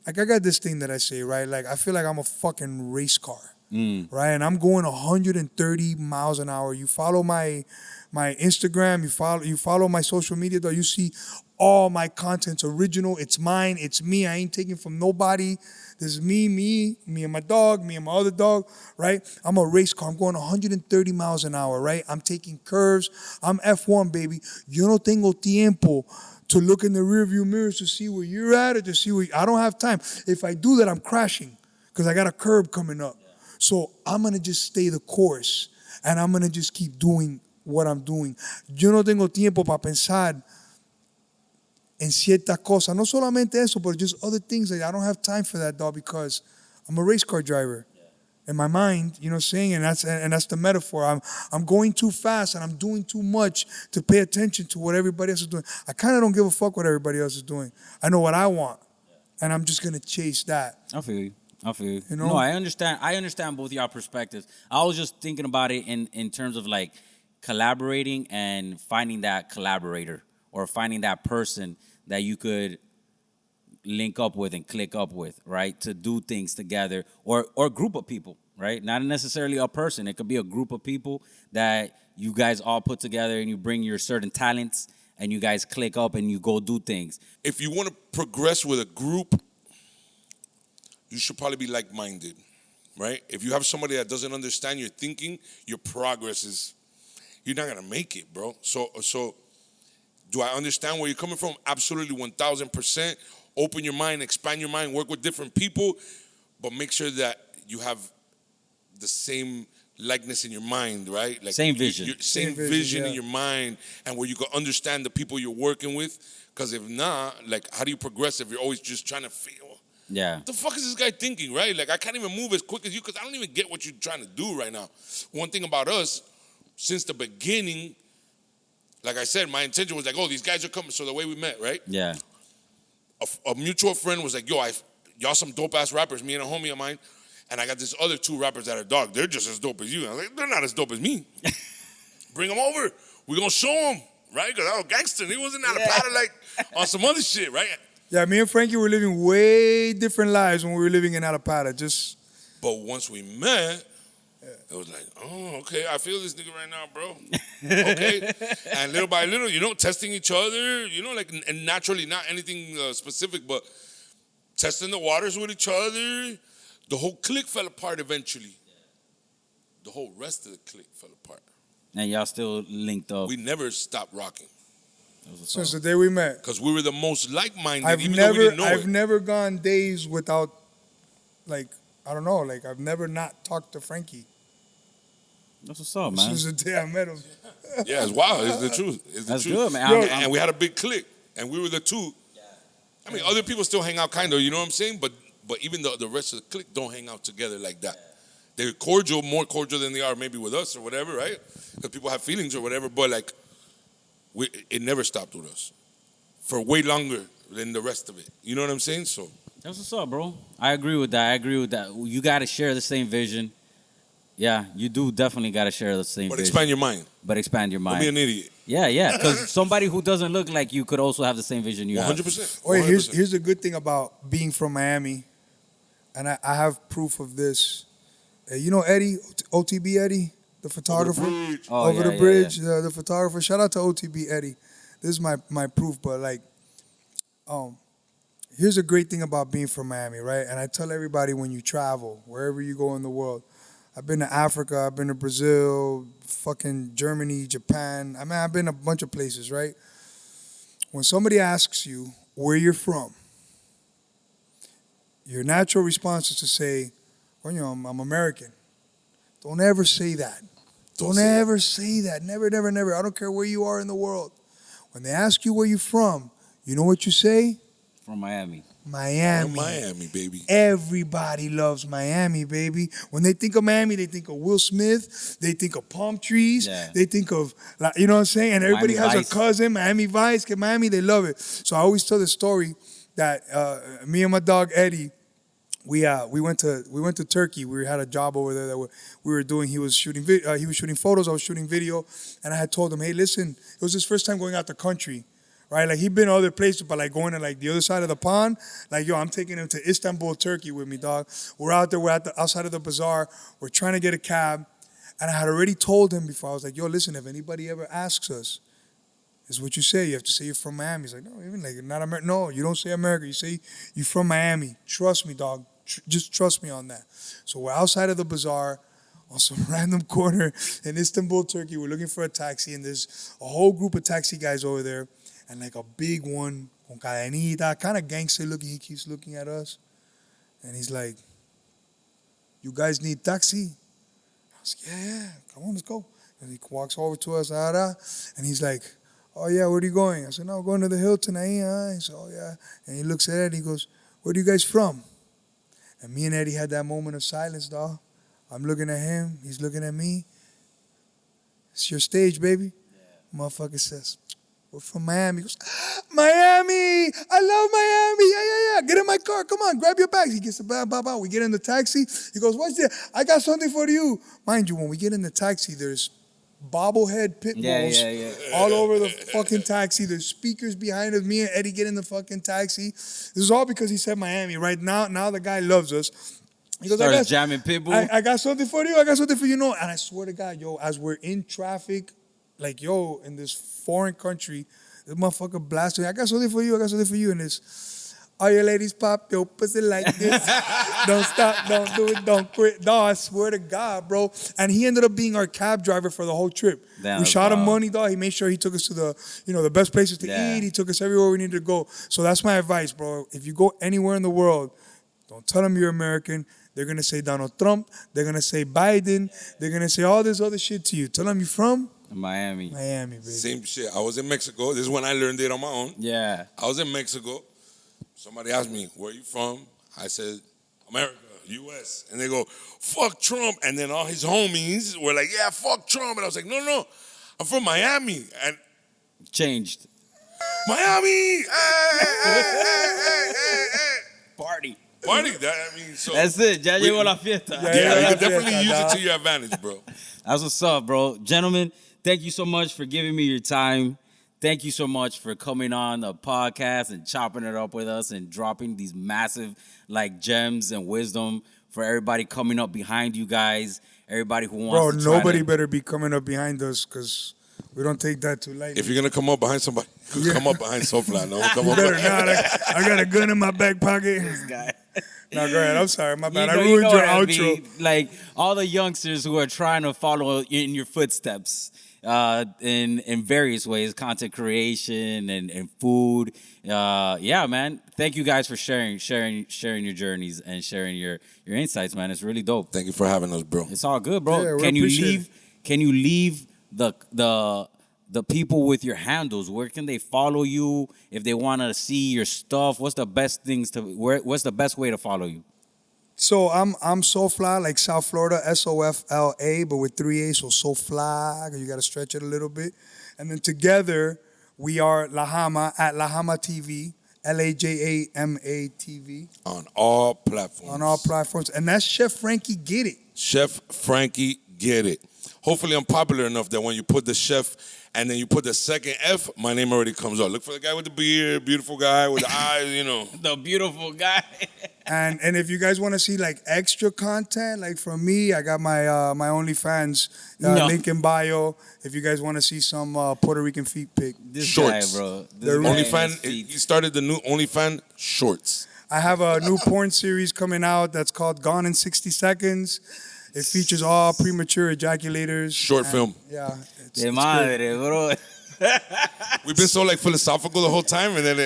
got this thing that I say, right? Like, I feel like I'm a fucking race car, right? And I'm going 130 miles an hour. You follow my Instagram, you follow my social media, though. You see all my content's original. It's mine. It's me. I ain't taking from nobody. This is me and my dog, me and my other dog, right? I'm a race car. I'm going 130 miles an hour, right? I'm taking curves. I'm F1, baby. Yo no tengo tiempo to look in the rearview mirrors to see where you're at or to see where I don't have time. If I do that, I'm crashing because I got a curb coming up. So I'm going to just stay the course and I'm going to just keep doing what I'm doing. Yo no tengo tiempo para pensar en ciertas cosas. No solamente eso, but just other things. Like I don't have time for that, dog, because I'm a race car driver. In my mind, you know what I'm saying? And that's the metaphor. I'm going too fast and I'm doing too much to pay attention to what everybody else is doing. I kind of don't give a fuck what everybody else is doing. I know what I want. And I'm just going to chase that. I feel you. You know? No, I understand both y'all perspectives. I was just thinking about it in terms of like collaborating and finding that collaborator or finding that person that you could link up with and click up with, right? To do things together or a group of people, right? Not necessarily a person. It could be a group of people that you guys all put together and you bring your certain talents and you guys click up and you go do things. If you want to progress with a group, you should probably be like-minded, right? If you have somebody that doesn't understand your thinking, your progress is, you're not going to make it, bro. So do I understand where you're coming from? Absolutely, 1,000%. Open your mind, expand your mind, work with different people, but make sure that you have the same likeness in your mind, right? Like same vision. Same vision in your mind, and where you can understand the people you're working with. Because if not, like, how do you progress if you're always just trying to feel? Yeah. What the fuck is this guy thinking, right? Like, I can't even move as quick as you because I don't even get what you're trying to do right now. One thing about us, since the beginning, like I said, my intention was like, oh, these guys are coming. So the way we met, right? Yeah. A mutual friend was like, yo, y'all some dope-ass rappers, me and a homie of mine, and I got this other two rappers that are dog. They're just as dope as you. I was like, they're not as dope as me. Bring them over. We're going to show them, right? Because I was gangster. He wasn't out of powder like on some other shit, right? Yeah, me and Frankie were living way different lives when we were living in Alapata. But once we met, it was like, oh, okay, I feel this nigga right now, bro. Okay. And little by little, testing each other, like, and naturally, not anything specific, but testing the waters with each other. The whole clique fell apart eventually. The whole rest of the clique fell apart. And y'all still linked up. We never stopped rocking. Since the day we met. Because we were the most like-minded, I've never gone days without, like, I don't know, like, I've never not talked to Frankie. That's what's up, man. Since the day I met him. Yeah, it's wild. It's the truth. That's good, man. And we had a big clique, and we were the two. I mean, other people still hang out kind of, you know what I'm saying? But even the rest of the clique don't hang out together like that. They're cordial, more cordial than they are maybe with us or whatever, right? Because people have feelings or whatever, but like, it never stopped with us for way longer than the rest of it. You know what I'm saying? So that's what's up, bro. I agree with that. You got to share the same vision. Yeah, you do definitely got to share the same vision. But expand your mind. Don't be an idiot. Yeah, because somebody who doesn't look like you could also have the same vision you 100%. have. 100%. Wait, here's the good thing about being from Miami, and I have proof of this. You know Eddie, OTB Eddie, the photographer? Over the bridge, the photographer. Shout out to OTB Eddie. This is my proof, but like, here's a great thing about being from Miami, right? And I tell everybody when you travel, wherever you go in the world, I've been to Africa. I've been to Brazil, fucking Germany, Japan. I mean, I've been a bunch of places, right? When somebody asks you where you're from, your natural response is to say, well, I'm American. Don't ever say that. Don't ever say that. Never, never, never. I don't care where you are in the world. When they ask you where you're from, you know what you say? From Miami. Miami. Miami, baby. Everybody loves Miami, baby. When they think of Miami, they think of Will Smith. They think of palm trees. Yeah. They think of, you know what I'm saying? And everybody Miami has Vice. a cousin, Miami Vice. Que Miami, they love it. So I always tell the story that me and my dog Eddie, we went to Turkey. We had a job over there that we were doing. He was shooting photos. I was shooting video, and I had told him, hey, listen, it was his first time going out the country. Right, like he'd been to other places, but like going to like the other side of the pond, like I'm taking him to Istanbul, Turkey with me, dog. We're out there, we're at the outside of the bazaar, we're trying to get a cab, and I had already told him before. I was like, yo, listen, if anybody ever asks us, this is what you say. You have to say you're from Miami. He's like, no, even like not America. No, you don't say America. You say you're from Miami. Trust me, dog. Just trust me on that. So we're outside of the bazaar on some random corner in Istanbul, Turkey. We're looking for a taxi, and there's a whole group of taxi guys over there. And like a big one, con cadenita, kind of gangster looking. He keeps looking at us. And he's like, you guys need taxi? I was like, yeah, come on, let's go. And he walks over to us, and he's like, oh yeah, where are you going? I said, no, we're going to the Hilton. He said, oh yeah. And he looks at Eddie, he goes, where are you guys from? And me and Eddie had that moment of silence, dog. I'm looking at him, he's looking at me. It's your stage, baby. Yeah. Motherfucker says, we're from Miami. He goes, Miami! I love Miami! Yeah. Get in my car. Come on, grab your bags. He gets the bag, We get in the taxi. He goes, what's this? I got something for you. Mind you, when we get in the taxi, there's bobblehead pit bulls all over the fucking taxi. There's speakers behind us. Me and Eddie get in the fucking taxi. This is all because he said Miami. Right now the guy loves us. He goes, Starts jamming Pitbull. I got something for you. I got something for you. No, and I swear to God, yo, as we're in traffic, like, yo, in this foreign country, this motherfucker blasting, I got something for you, and it's, all your ladies pop your pussy like this. Don't stop, don't do it, don't quit. No, I swear to God, bro. And he ended up being our cab driver for the whole trip. We shot him money, dog. He made sure he took us to the best places to eat. He took us everywhere we needed to go. So that's my advice, bro. If you go anywhere in the world, don't tell them you're American. They're going to say Donald Trump. They're going to say Biden. They're going to say all this other shit to you. Tell them you're from Miami, baby. Same shit. I was in Mexico. This is when I learned it on my own. Yeah. I was in Mexico. Somebody asked me, where are you from? I said, America, U.S. And they go, fuck Trump. And then all his homies were like, yeah, fuck Trump. And I was like, no, I'm from Miami. And Changed. Miami! Party. So That's it. Ya llegó la fiesta. Yeah, you can definitely use it to your advantage, bro. That's what's up, bro. Gentlemen, thank you so much for giving me your time. Thank you so much for coming on the podcast and chopping it up with us and dropping these massive like gems and wisdom for everybody coming up behind you guys. Everybody who wants Bro, nobody better be coming up behind us because we don't take that too lightly. If you're gonna come up behind somebody, come up behind Soflaaa. No, come up. Better not. I got a gun in my back pocket. This guy. No, go ahead. I'm sorry. My bad. I ruined your outro. Like all the youngsters who are trying to follow in your footsteps in various ways, content creation and food. Yeah, man. Thank you guys for sharing your journeys and sharing your insights, man. It's really dope. Thank you for having us, bro. It's all good, bro. Yeah, Can you leave the people with your handles? Where can they follow you if they want to see your stuff? What's the best what's the best way to follow you? So I'm Soflaaa, like South Florida, Sofla, but with 3 A's, so Soflaaa. You got to stretch it a little bit. And then together, we are La Jama at La Jama TV, LAJAMA TV. On all platforms. On all platforms. And that's Chef Frankie Get It. Chef Frankie Get It. Hopefully I'm popular enough that when you put the chef and then you put the second F, my name already comes out. Look for the guy with the beard, beautiful guy with the eyes, you know. The beautiful guy. And if you guys want to see like extra content, like from me, I got my my OnlyFans link in bio. If you guys want to see some Puerto Rican feet pic. This Shorts. guy, bro. The OnlyFans, he started the new OnlyFans shorts. I have a new porn series coming out that's called Gone in 60 Seconds. It features all premature ejaculators. Short film. Yeah. De madre, bro. We've been so like philosophical the whole time, and then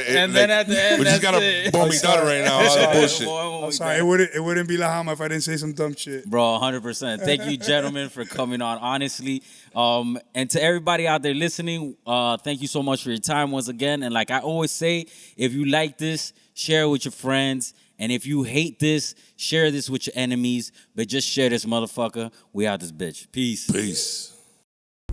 at the end, we just that's gotta it. bum each other right now. All that bullshit. I'm sorry, it wouldn't be La Jama if I didn't say some dumb shit. Bro, 100%. Thank you, gentlemen, for coming on, honestly. And to everybody out there listening, thank you so much for your time once again. And like I always say, if you like this, share it with your friends. And if you hate this, share this with your enemies. But just share this motherfucker. We out this bitch. Peace. Peace.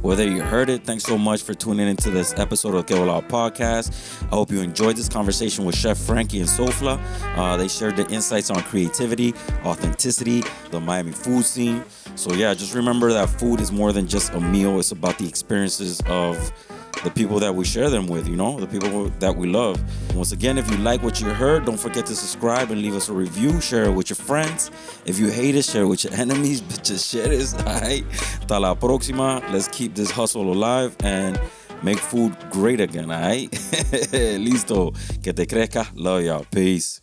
Whether you heard it, thanks so much for tuning into this episode of Que Bola Podcast. I hope you enjoyed this conversation with Chef Frankie and Soflaaa. They shared their insights on creativity, authenticity, the Miami food scene. So yeah, just remember that food is more than just a meal. It's about the experiences of the people that we share them with, the people that we love. Once again, if you like what you heard, don't forget to subscribe and leave us a review. Share it with your friends. If you hate it, share it with your enemies. But just share this, all right? Hasta la próxima. Let's keep this hustle alive and make food great again, all right? Listo. Que te crezca. Love y'all. Peace.